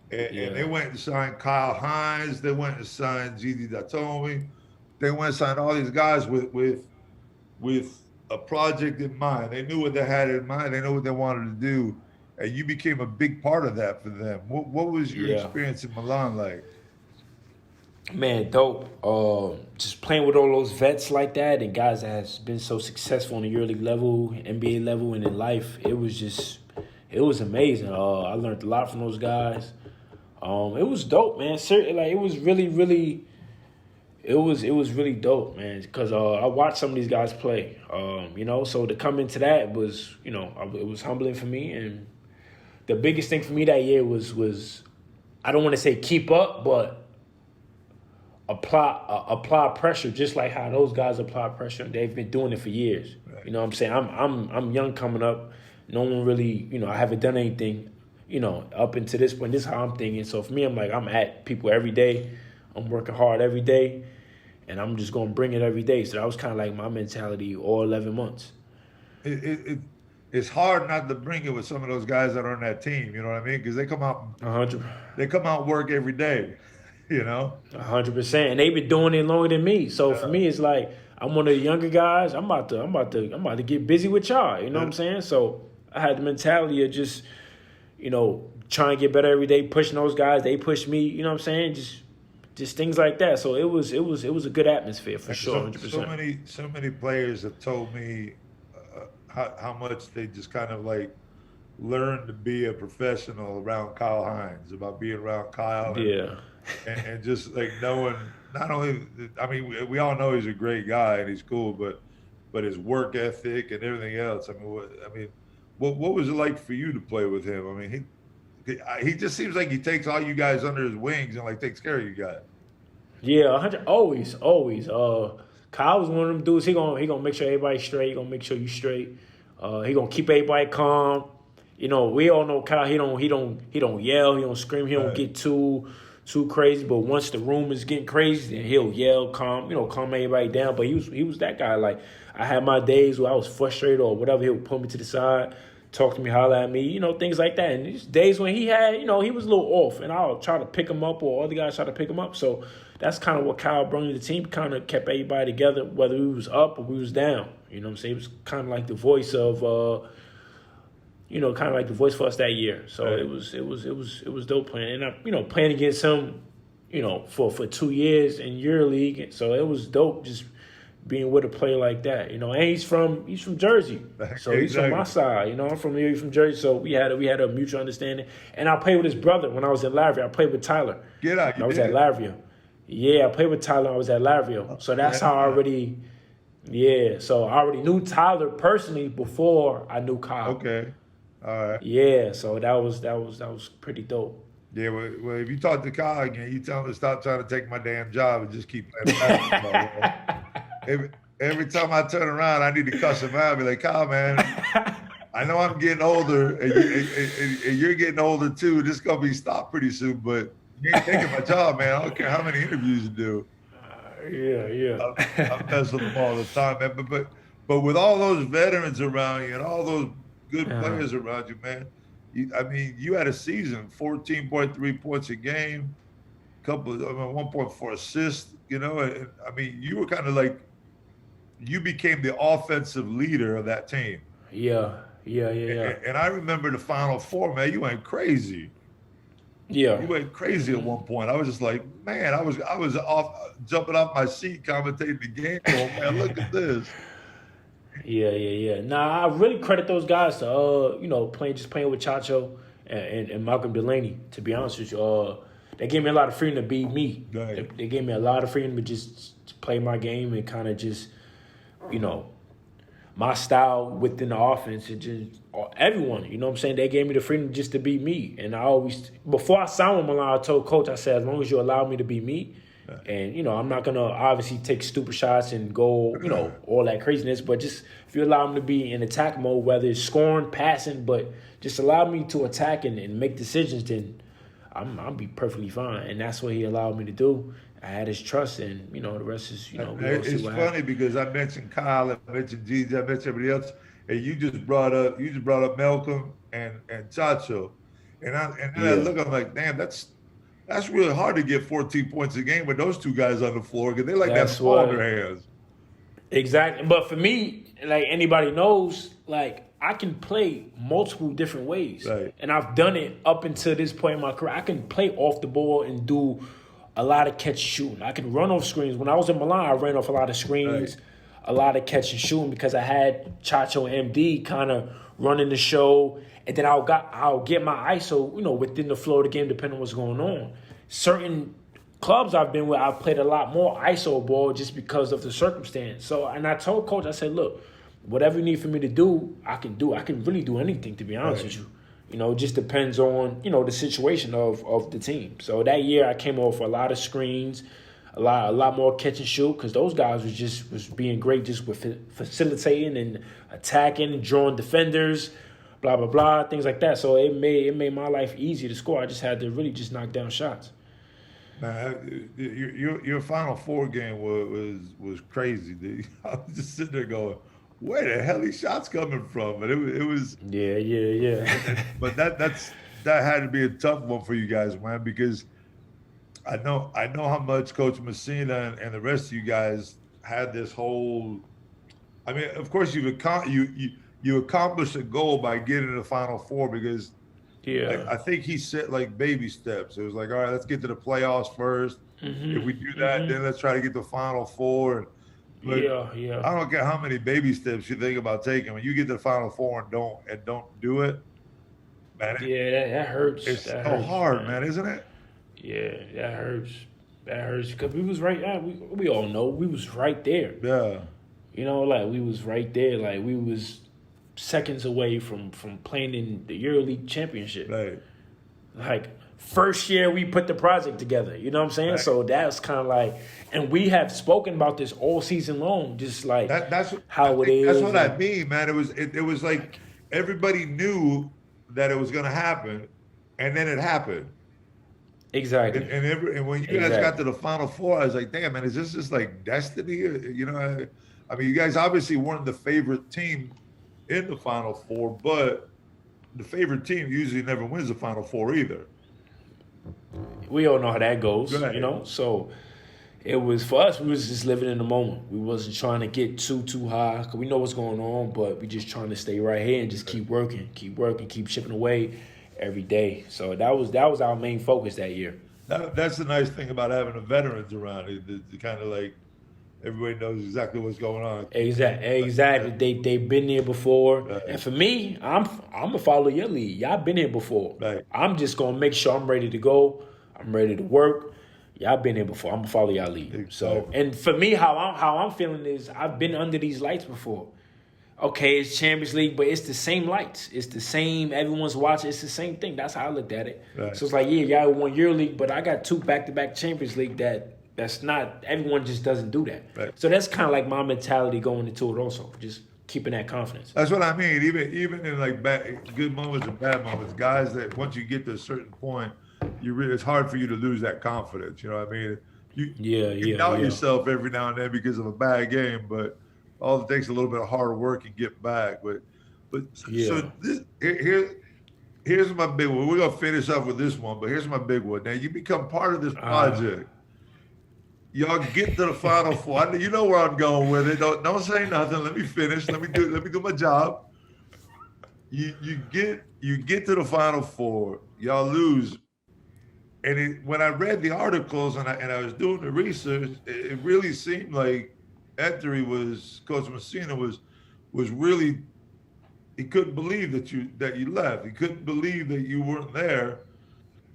And they went and signed Kyle Hines. They went and signed Gigi Datome. They went and signed all these guys with a project in mind. They knew what they had in mind. They knew what they wanted to do. And you became a big part of that for them. What was your experience in Milan like? Man, dope. Just playing with all those vets like that and guys that has been so successful on the EuroLeague level, NBA level, and in life, it was amazing. I learned a lot from those guys. It was dope, man. Certainly, like, it was really, really. It was really dope, man, because I watched some of these guys play, so to come into that was, it was humbling for me. And the biggest thing for me that year was I don't want to say keep up, but apply pressure just like how those guys apply pressure. They've been doing it for years. Right. You know what I'm saying? I'm young coming up. No one really, I haven't done anything, up until this point. This is how I'm thinking. So for me, I'm like, I'm at people every day. I'm working hard every day, and I'm just going to bring it every day. So that was kind of like my mentality all 11 months. It's hard not to bring it with some of those guys that are on that team. You know what I mean? Because they come out, 100. They come out and work every day. 100%, and they've been doing it longer than me. So for me, it's like I'm one of the younger guys. I'm about to get busy with y'all. You know what I'm saying? So I had the mentality of just, trying to get better every day, pushing those guys. They pushed me. You know what I'm saying? Just things like that. So it was a good atmosphere for sure. 100%. So many players have told me how much they just kind of like learned to be a professional around Kyle Hines, about being around Kyle. And just like knowing, not only, I mean, we all know he's a great guy and he's cool, but his work ethic and everything else. I mean, what was it like for you to play with him? I mean, he just seems like he takes all you guys under his wings and like takes care of you guys. Yeah, 100. Always. Kyle was one of them dudes. He gonna make sure everybody's straight. He gonna make sure you straight. He gonna keep everybody calm. We all know Kyle. He don't yell. He don't scream. He don't get too crazy. But once the room is getting crazy, then he'll yell, calm everybody down. But he was that guy. Like, I had my days where I was frustrated or whatever. He would pull me to the side, talk to me, holler at me, things like that. And these days when he had, he was a little off, and I'll try to pick him up, or other guys try to pick him up. So that's kind of what Kyle brought to the team. Kind of kept everybody together, whether we was up or we was down. You know what I'm saying? He was kind of like the voice of, kind of like the voice for us that year. So right. it was dope playing, and playing against him, for 2 years in EuroLeague. So it was dope just being with a player like that, and he's from Jersey, so he's from my side. I'm from Jersey, so we had a mutual understanding. And I played with his brother when I was at Lavria. I played with Tyler. Get out! I was at Lavria. Yeah, I played with Tyler. I was at Lavria, so that's how I already. Yeah, so I already knew Tyler personally before I knew Kyle. Okay, all right. Yeah, so that was pretty dope. Yeah, well, if you talk to Kyle again, you tell him to stop trying to take my damn job and just keep playing basketball. Every time I turn around, I need to cuss him out. Be like, Kyle, man, I know I'm getting older, and you're getting older too. This is gonna be stopped pretty soon, but you ain't taking my job, man. I don't care how many interviews you do. Yeah. I'm messing with them all the time, man. But with all those veterans around you and all those good players around you, man, you had a season, 14.3 points a game, 1.4 assists, and you were kind of like, you became the offensive leader of that team. Yeah. And I remember the Final Four, man, you went crazy. Yeah. You went crazy at one point. I was just like, man, I was off, jumping off my seat, commentating the game. Oh, man, look at this. Yeah. Nah, I really credit those guys to playing with Chacho and Malcolm Delaney. To be honest with you, they gave me a lot of freedom to be me. Right. They gave me a lot of freedom to just play my game and kind of just, my style within the offense, and just everyone. You know what I'm saying? They gave me the freedom just to be me. And I always, before I signed with Milan, I told Coach, I said, as long as you allow me to be me, and, I'm not going to obviously take stupid shots and go, all that craziness. But just if you allow me to be in attack mode, whether it's scoring, passing, but just allow me to attack and make decisions, then I'll be perfectly fine. And that's what he allowed me to do. I had his trust, and, the rest is, It's funny because I mentioned Kyle, I mentioned Gigi, I mentioned everybody else, and you just brought up Malcolm and Chacho. And then I look, I'm like, damn, that's really hard to get 14 points a game with those two guys on the floor, because they like that ball in their hands. Exactly. But for me, like anybody knows, like I can play multiple different ways. Right. And I've done it up until this point in my career. I can play off the ball and do a lot of catch shooting. I can run off screens. When I was in Milan, I ran off a lot of screens, a lot of catch and shooting, because I had Chacho and MD kind of running the show. And then I'll get my ISO, within the flow of the game, depending on what's going on. Certain clubs I've been with, I've played a lot more ISO ball just because of the circumstance. So, and I told Coach, I said, look, whatever you need for me to do, I can do. I can really do anything, to be honest with you. It just depends on, the situation of the team. So that year I came off a lot of screens. a lot more catch and shoot because those guys was being great just with facilitating and attacking, drawing defenders, blah blah blah, things like that. So it made my life easy to score. I just had to really just knock down shots. Man, your Final Four game was crazy, dude. I was just sitting there going, where the hell these shots coming from? But it was yeah. But that had to be a tough one for you guys, man, because I know how much Coach Messina and the rest of you guys had this whole. I mean, of course you accomplished a goal by getting to the Final Four because I think he set like baby steps. It was like, all right, let's get to the playoffs first. If we do that, then let's try to get to the Final Four. But yeah. I don't care how many baby steps you think about taking. When you get to the Final Four and don't do it, man. That hurts. It's that so hurts, hard, man, isn't it? Yeah, that hurts. That hurts because we was right. We all know we was right there. Yeah. You know, like we was right there. Like we was seconds away from playing in the EuroLeague championship. Right. Like first year we put the project together. You know what I'm saying? Right. So that's kind of like, and we have spoken about this all season long. Just like that's how it is. That's what I mean, man. It was like everybody knew that it was going to happen, and then it happened. Exactly. And when you guys got to the Final Four, I was like, damn, man, is this just like destiny? You know, I mean, you guys obviously weren't the favorite team in the Final Four, but the favorite team usually never wins the Final Four either. We all know how that goes, Right. you know? So it was, for us, we was just living in the moment. We wasn't trying to get too high because we know what's going on, but we just trying to stay right here and just keep working, keep chipping away every day. So that was our main focus that year. That's the nice thing about having the veterans around. It kind of like everybody knows exactly what's going on. Exactly. They've been there before. Right. And for me, I'm gonna follow your lead. Y'all been here before. Right. I'm just gonna make sure I'm ready to go. I'm ready to work. Y'all been here before. I'm gonna follow y'all lead. Exactly. So, and for me, how I'm feeling is I've been under these lights before. Okay, it's Champions League, but it's the same lights. It's the same. Everyone's watching. It's the same thing. That's how I looked at it. Right. So it's like, yeah, y'all won EuroLeague, but I got 2 back-to-back Champions League that's not, everyone just doesn't do that. Right. So that's kind of like my mentality going into it also, just keeping that confidence. That's what I mean. Even in like good moments and bad moments, guys that once you get to a certain point, it's hard for you to lose that confidence. You know what I mean? You doubt yourself every now and then because of a bad game, but all it takes a little bit of hard work and get back. So here's my big one. We're gonna finish up with this one, but here's my big one. Now you become part of this project. Y'all get to the Final Four. You know where I'm going with it. Don't say nothing. Let me finish. Let me do my job. You get to the Final Four. Y'all lose. And when I read the articles and I was doing the research, it really seemed like Coach Messina was really, he couldn't believe that you left. He couldn't believe that you weren't there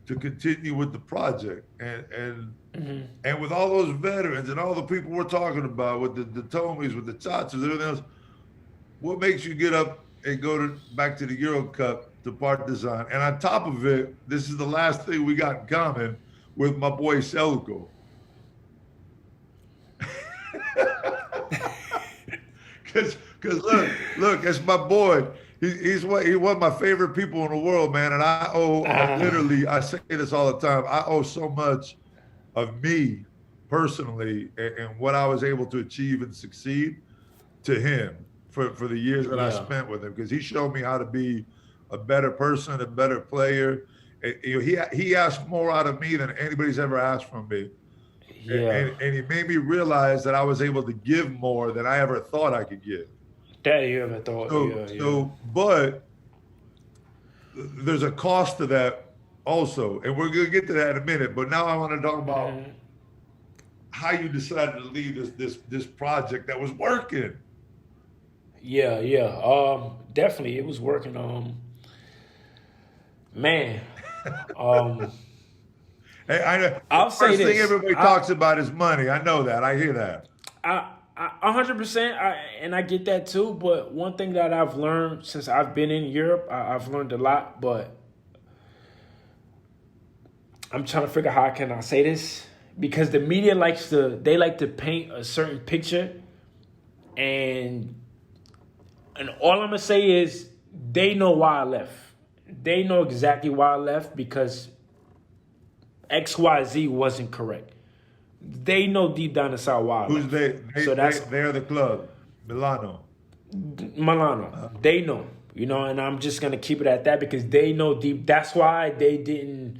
to continue with the project. And with all those veterans and all the people we're talking about, with the Tomies, with the Chachas, everything else, what makes you get up and go back to the EuroCup to Partizan? And on top of it, this is the last thing we got in common with my boy Selko. Because look, that's my boy. He one of my favorite people in the world, man. And I say this all the time. I owe so much of me personally and what I was able to achieve and succeed to him for the years that I spent with him, because he showed me how to be a better person, a better player. He asked more out of me than anybody's ever asked from me. Yeah. And he made me realize that I was able to give more than I ever thought I could give. That you ever thought. But there's a cost to that also. And we're going to get to that in a minute. But now I want to talk about how you decided to leave this project that was working. Yeah. Definitely, it was working. Man. Hey, I know. I'll say First this. thing everybody talks about is money. I know that. I hear that. 100%, and I get that too. But one thing that I've learned since I've been in Europe, I've learned a lot. But I'm trying to figure out how can I say this because the media like to paint a certain picture, and all I'm gonna say is they know why I left. They know exactly why I left because XYZ wasn't correct. They know deep down inside why I left. Who's they? They're the club, Milano. They know, and I'm just gonna keep it at that because they know deep. That's why they didn't.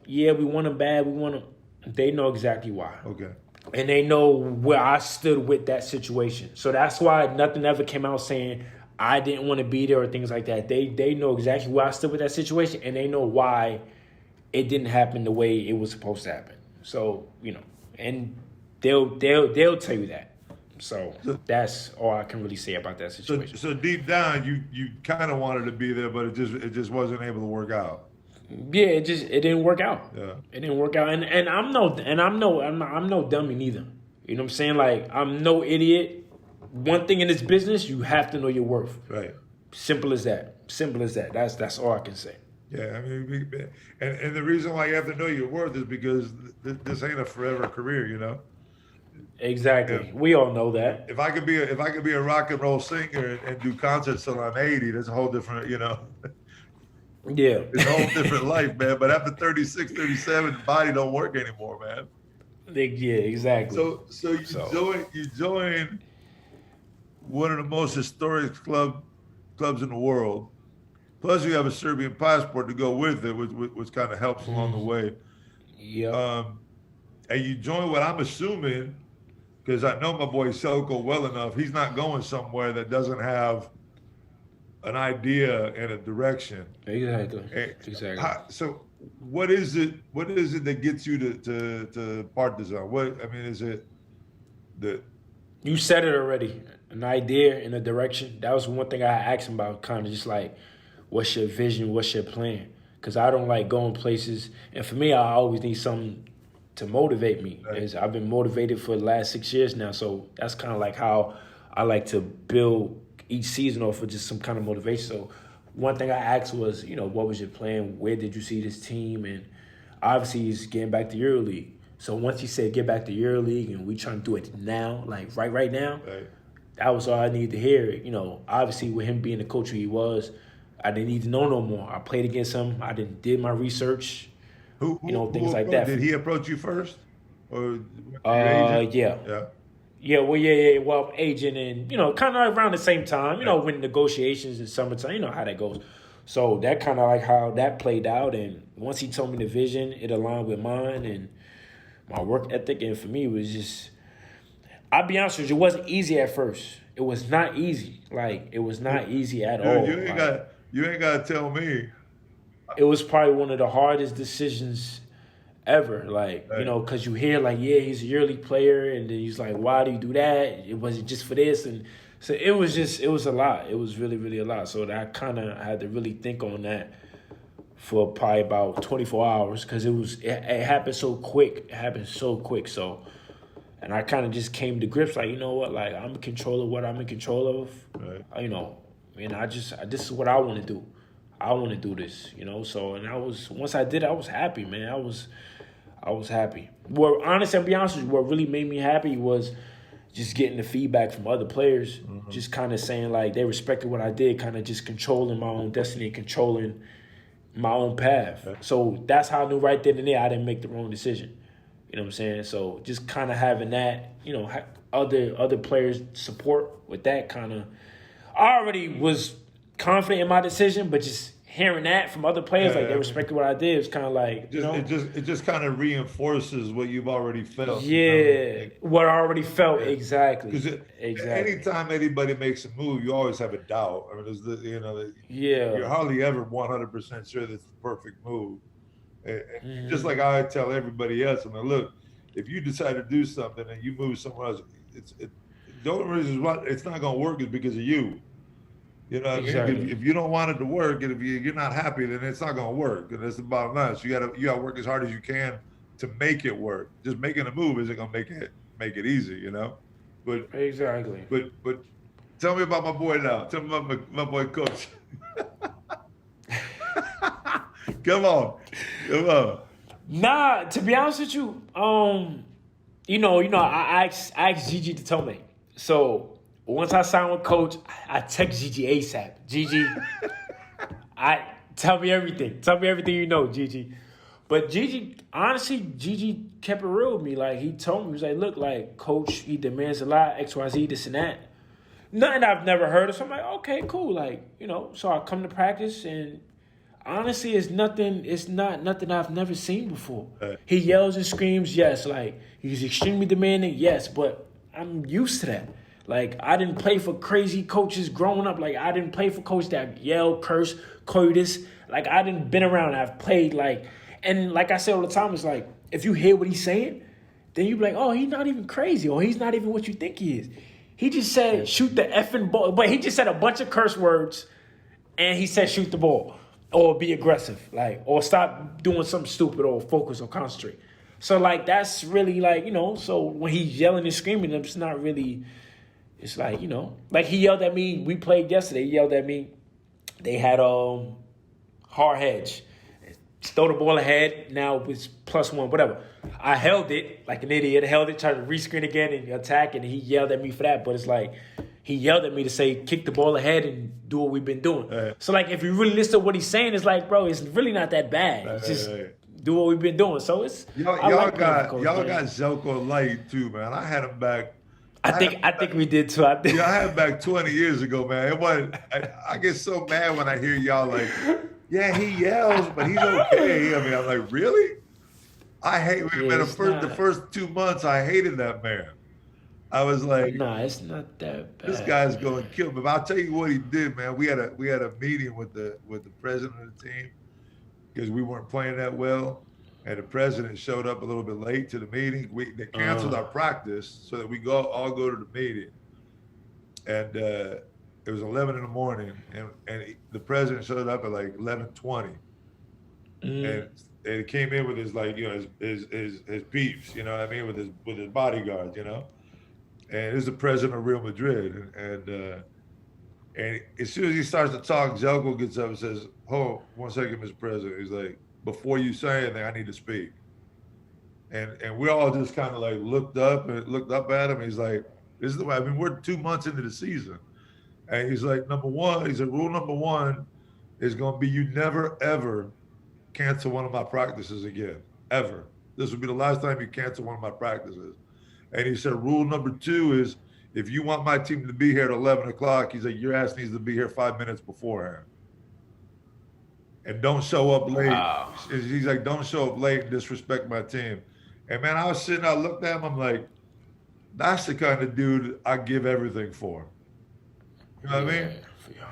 Yeah, we want them bad. We want them. They know exactly why. Okay. And they know where I stood with that situation. So that's why nothing ever came out saying I didn't want to be there or things like that. They know exactly where I stood with that situation, and they know why it didn't happen the way it was supposed to happen. So, and they'll tell you that. So that's all I can really say about that situation. So deep down, you kind of wanted to be there, but it just wasn't able to work out. Yeah, it didn't work out. Yeah. It didn't work out, and I'm no dummy neither. You know what I'm saying? Like, I'm no idiot. One thing in this business, you have to know your worth. Right. Simple as that. That's all I can say. Yeah, I mean, and the reason why you have to know your worth is because this ain't a forever career, Exactly. Yeah. We all know that. If I could be a rock and roll singer and do concerts till I'm 80, that's a whole different, Yeah. It's a whole different life, man. But after 36, 37, the body don't work anymore, man. Yeah, exactly. So you join one of the most historic clubs in the world. Plus, you have a Serbian passport to go with it, which kind of helps along the way. Yeah. And you join what I'm assuming, because I know my boy Selko well enough, he's not going somewhere that doesn't have an idea and a direction. Exactly. So what is it that gets you to Partizan? Is it that you said it already, an idea and a direction? That was one thing I asked him about, kind of just like, what's your vision, what's your plan? Because I don't like going places, and for me, I always need something to motivate me. Right. I've been motivated for the last 6 years now, so that's kind of like how I like to build each season off of just some kind of motivation. So one thing I asked was, what was your plan? Where did you see this team? And obviously he's getting back to EuroLeague. So once he said get back to EuroLeague and we trying to do it now, like right now, right. That was all I needed to hear. Obviously with him being the coach who he was, I didn't need to know no more. I played against him. I did my research. Things like that. Did he approach you first? Or yeah. Yeah, well, agent and, kind of around the same time, when negotiations in summertime, you know how that goes. So that kind of like how that played out. And once he told me the vision, it aligned with mine and my work ethic. And for me, it was just, I'll be honest with you, it wasn't easy at first. It was not easy. Like, it was not easy at all. You ain't got to tell me. It was probably one of the hardest decisions ever, like, right. Because you hear, like, yeah, he's a EuroLeague player, and then he's like, why do you do that? It wasn't just for this, and so it was a lot. It was really, really a lot. So I kind of had to really think on that for probably about 24 hours because it happened so quick. It happened so quick. So, and I kind of just came to grips, like, you know what, like, I'm in control of what I'm in control of. Right. And this is what I want to do. I want to do this, So, and once I did, I was happy, man. I was happy. Well, honestly, I'll be honest with you, what really made me happy was just getting the feedback from other players, just kind of saying, like, they respected what I did, kind of just controlling my own destiny and controlling my own path. Okay. So that's how I knew right then and there I didn't make the wrong decision. You know what I'm saying? So just kind of having that, other players' support with that kind of, I already was confident in my decision, but just hearing that from other players, like they respected what I did, it's kind of like, it just kind of reinforces what you've already felt. Yeah, what I already felt, exactly. Because anytime anybody makes a move, you always have a doubt. I mean, you're hardly ever 100% sure that's the perfect move. Just like I tell everybody else, look, if you decide to do something and you move somewhere else, the only reason why it's not going to work is because of you. You know what exactly. I mean? If you don't want it to work, and if you're not happy, then it's not going to work. And that's the bottom line. So you got to work as hard as you can to make it work. Just making a move isn't going to make it easy, But exactly. But tell me about my boy now. Tell me about my boy Coach. Come on. Nah, to be honest with you, I asked Gigi to tell me. So once I signed with Coach, I text Gigi ASAP. Gigi, tell me everything. Tell me everything you know, Gigi. But Gigi kept it real with me. Like, he told me, he was like, look, like, Coach, he demands a lot, XYZ, this and that. Nothing I've never heard of. So I'm like, okay, cool. Like, so I come to practice, and honestly, it's not nothing I've never seen before. He yells and screams, yes. Like, he's extremely demanding, yes. But I'm used to that. Like, I didn't play for crazy coaches growing up. Like, I didn't play for coaches that yell, curse, call you this. Like, I didn't been around. I've played, like, and like I say all the time, it's like, if you hear what he's saying, then you be like, oh, he's not even crazy, or he's not even what you think he is. He just said, shoot the effing ball. But he just said a bunch of curse words, and he said, shoot the ball, or be aggressive, like, or stop doing something stupid, or focus or concentrate. So, like, that's really, like, so when he's yelling and screaming, it's not really, it's like, like he yelled at me. We played yesterday. He yelled at me. They had hard hedge. Throw the ball ahead. Now it's +1, whatever. I held it like an idiot. Held it, tried to rescreen again and attack, and he yelled at me for that. But it's like, he yelled at me to say, kick the ball ahead and do what we've been doing. So, like, if you really listen to what he's saying, it's like, bro, it's really not that bad. It's just do what we've been doing. So it's y'all got Zelko light too, man. I had him back. I think we did too. I had him back 20 years ago, man. It wasn't. I get so mad when I hear y'all like, yeah, he yells, but he's okay. I mean, I'm like, really? I hate him. Man, the first 2 months, I hated that man. I was like, nah, it's not that bad. This guy's going to kill me. But I'll tell you what he did, man. We had a meeting with the president of the team because we weren't playing that well, and the president showed up a little bit late to the meeting. They canceled our practice so that we all go to the meeting, and it was 11 in the morning, and the president showed up at like 11:20, and he came in with his, like, his peeps, you know what I mean, with his bodyguards, and this is the president of Real Madrid, and as soon as he starts to talk, Zelko gets up and says, "Hold 1 second, Mr. President." He's like, "Before you say anything, I need to speak." And we all just kind of like looked up at him. He's like, "This is the way." I mean, we're 2 months into the season. And he's like, rule number one is going to be, you never, ever cancel one of my practices again, ever. This will be the last time you cancel one of my practices. And he said, rule number two is, if you want my team to be here at 11 o'clock, he's like, your ass needs to be here 5 minutes beforehand. And don't show up late. Wow. He's like, don't show up late and disrespect my team. And man, I was sitting, I looked at him, I'm like, that's the kind of dude I give everything for. You know what I mean?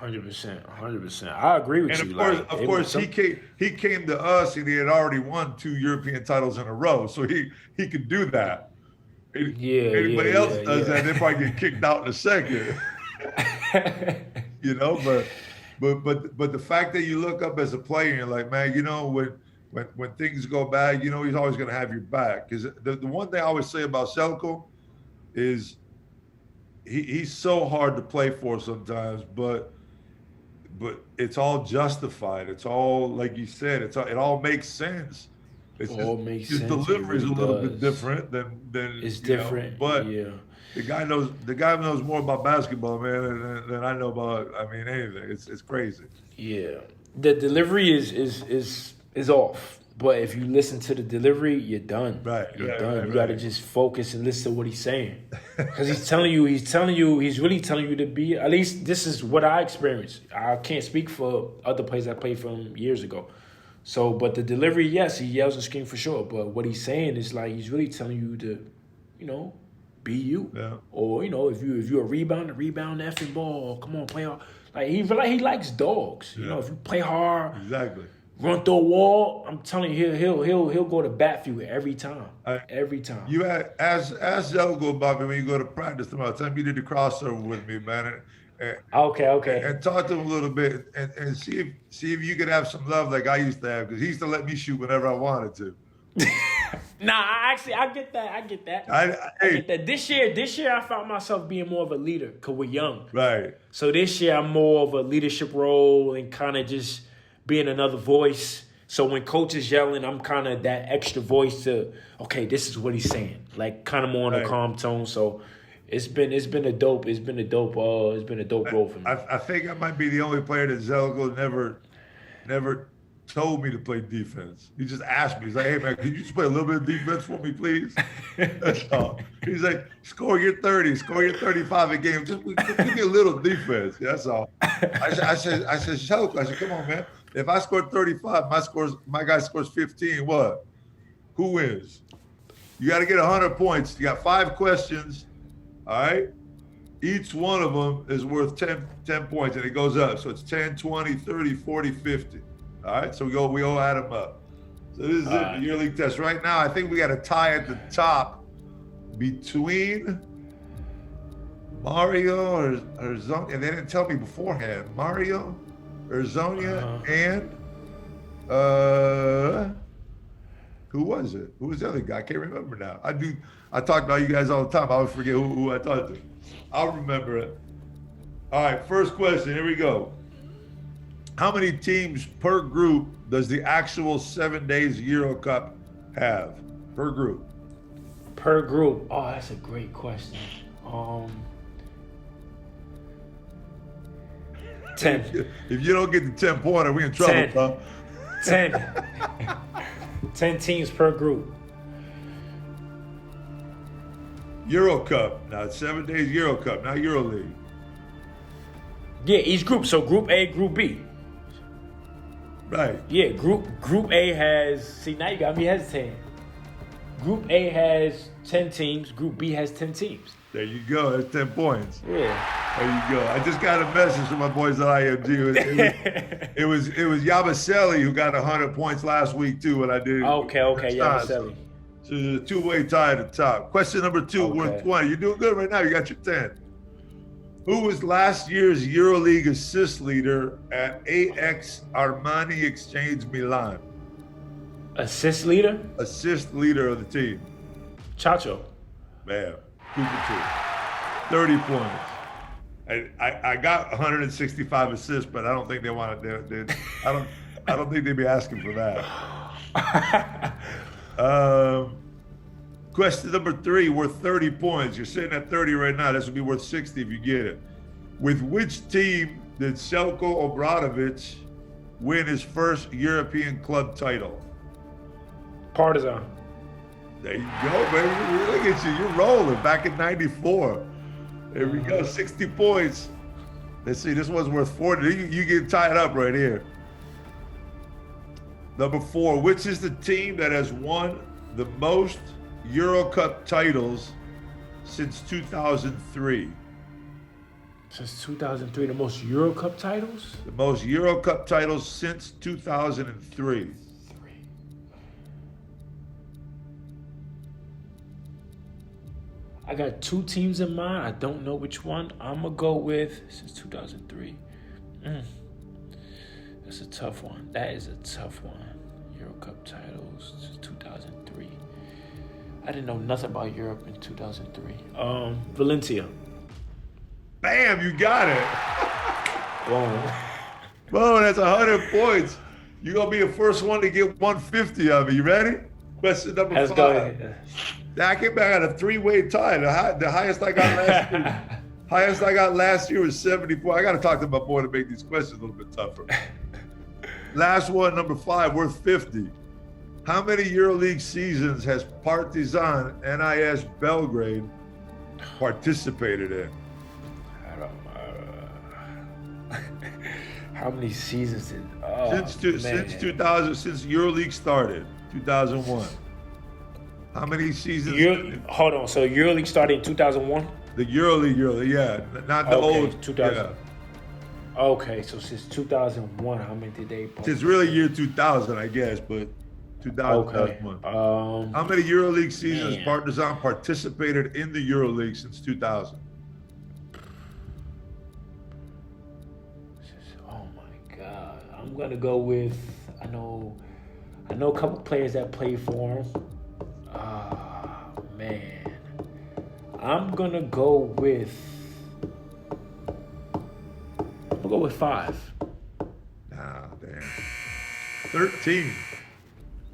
100%. I agree with you. And of course, he came to us and he had already won 2 European titles in a row, so he could do that. Anybody else does that, they probably get kicked out in a second. But the fact that you look up as a player and you're like, man, when things go bad, he's always going to have your back. Because the one thing I always say about Selko is, he's so hard to play for sometimes, but it's all justified. It's all, like you said, it all makes sense. His delivery is a little bit different than it's different. But the guy knows more about basketball, man, than I know about. I mean, anything. It's crazy. Yeah, the delivery is off. But if you listen to the delivery, you're done. Right. You're done. You got to just focus and listen to what he's saying. Because he's really telling you to be, at least this is what I experienced. I can't speak for other players I played from years ago. So, but the delivery, yes, he yells and screams for sure. But what he's saying is like, he's really telling you to, be you. Yeah. Or, if you're a rebounder, rebound the effing ball. Come on, play hard. Like, he likes dogs. Yeah. If you play hard. Exactly. Run through a wall, I'm telling you, he'll go to bat for you every time. Every time. You ask Zelko about me when you go to practice tomorrow. Tell him you did the crossover with me, man. Okay. And talk to him a little bit and see if you could have some love like I used to have, because he used to let me shoot whenever I wanted to. Nah, actually, I get that. I get that. This year, I found myself being more of a leader because we're young. Right. So this year, I'm more of a leadership role and kind of just being another voice, So when coach is yelling, I'm kind of that extra voice to, okay, this is what he's saying. Like kind of more on a calm tone. So it's been a dope role for me. I think I might be the only player that Zelko never told me to play defense. He just asked me. He's like, hey man, can you just play a little bit of defense for me, please? That's all. He's like, score your 30, score your 35 a game. Just give me a little defense. That's all. I said, Zelko, I said, come on, man. If I score 35, my guy scores 15, what? Who wins? You got to get 100 points. You got 5 questions, all right? Each one of them is worth 10 points, and it goes up. So it's 10, 20, 30, 40, 50. All right, so we all add them up. So this is it, the EuroLeague test. Right now, I think we got a tie at the top between Mario or Zonia. And they didn't tell me beforehand. Mario, Zonia, and who was it? Who was the other guy? I can't remember now. I talk about you guys all the time. I always forget who I talked to. I'll remember it. All right, first question. Here we go. How many teams per group does the actual 7 days EuroCup have per group? Per group? Oh, that's a great question. 10. If you don't get the 10-pointer, we in trouble, 10. Huh? 10. 10 teams per group. EuroCup. Now it's 7 days EuroCup, not EuroLeague. Yeah, each group. So Group A, Group B. Right. Yeah, Group A has. See, now you got me hesitating. Group A has 10 teams. Group B has 10 teams. There you go. That's 10 points. Yeah. There you go. I just got a message from my boys at IMG. It was Yabusele who got 100 points last week too. When I did. Okay, Yabusele. So there's a 2-way tie at the top. Question number 2, worth 20. You're doing good right now. You got your 10. Who was last year's EuroLeague assist leader at AX Armani Exchange Milan? Assist leader? Assist leader of the team. Chacho. Man, 2 for 2. 30 points. I got 165 assists, but I don't think they want to. I don't think they'd be asking for that. Question number 3, worth 30 points. You're sitting at 30 right now. This would be worth 60 if you get it. With which team did Željko Obradovic win his first European club title? Partizan. There you go, baby. Look at you. You're rolling. Back in 94. There we go. 60 points. Let's see. This one's worth 40. You get tied up right here. Number 4. Which is the team that has won the most EuroCup titles since 2003? Since 2003, the most EuroCup titles? The most EuroCup titles since 2003. I got 2 teams in mind. I don't know which one. I'm going to go with since 2003. That's a tough one. That is a tough one. EuroCup titles since 2003. I didn't know nothing about Europe in 2003. Valencia. Bam, you got it. Whoa. Whoa, that's 100 points. You're going to be the first one to get 150 of it. You ready? Question number 5. Go. I came back at a 3-way tie. The highest I got last year. Highest I got last year was 74. I got to talk to my boy to make these questions a little bit tougher. Last one, number 5, worth 50. How many EuroLeague seasons has Partizan NIS Belgrade participated in? How many seasons did? Since 2000, since EuroLeague started, 2001. How many seasons? Hold on. So EuroLeague started in 2001. The EuroLeague, yeah, not the old 2000. Yeah. Okay, so since 2001, how many did they? It's really year 2000, I guess, but 2001. Okay. How many EuroLeague seasons Partizan participated in the EuroLeague since 2000? Oh my God! I'm gonna go with I know a couple players that played for him. Man, I'm gonna go with 5. Nah, damn. 13.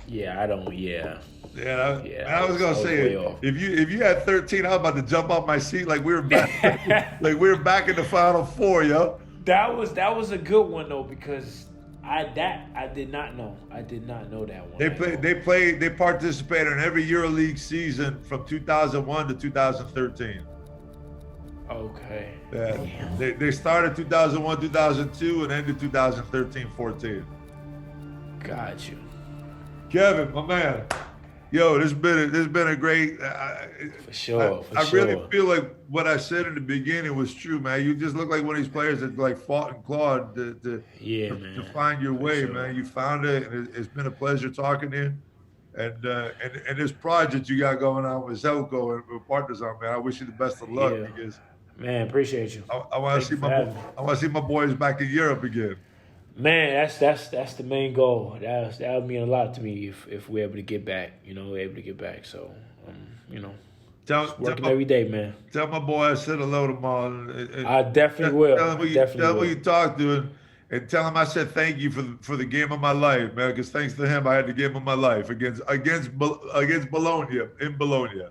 Yeah, I don't. Yeah. Yeah, Yeah, I was gonna say way off. if you had 13, I was about to jump off my seat like we were back like we were back in the Final Four, yo. That was a good one though, because I did not know. I did not know that one. They participated in every EuroLeague season from 2001 to 2013. Okay. Yeah. They started 2001, 2002 and ended 2013-14. Got you. Kevin, my man. Yo, this has been a great. For sure. I really feel like what I said in the beginning was true, man. You just look like one of these players that like fought and clawed to find your way, man. You found it, and it's been a pleasure talking to you. And this project you got going on with Zelko and with Partizan, man. I wish you the best of luck because, man, appreciate you. I want to see my boys back in Europe again. Man, that's the main goal. That would mean a lot to me if we're able to get back. We're able to get back. So, working every day, man. Tell my boy I said hello to him all. I definitely will. Tell him who you talked to, and tell him I said thank you for the game of my life, man. Because thanks to him, I had the game of my life against Bologna in Bologna.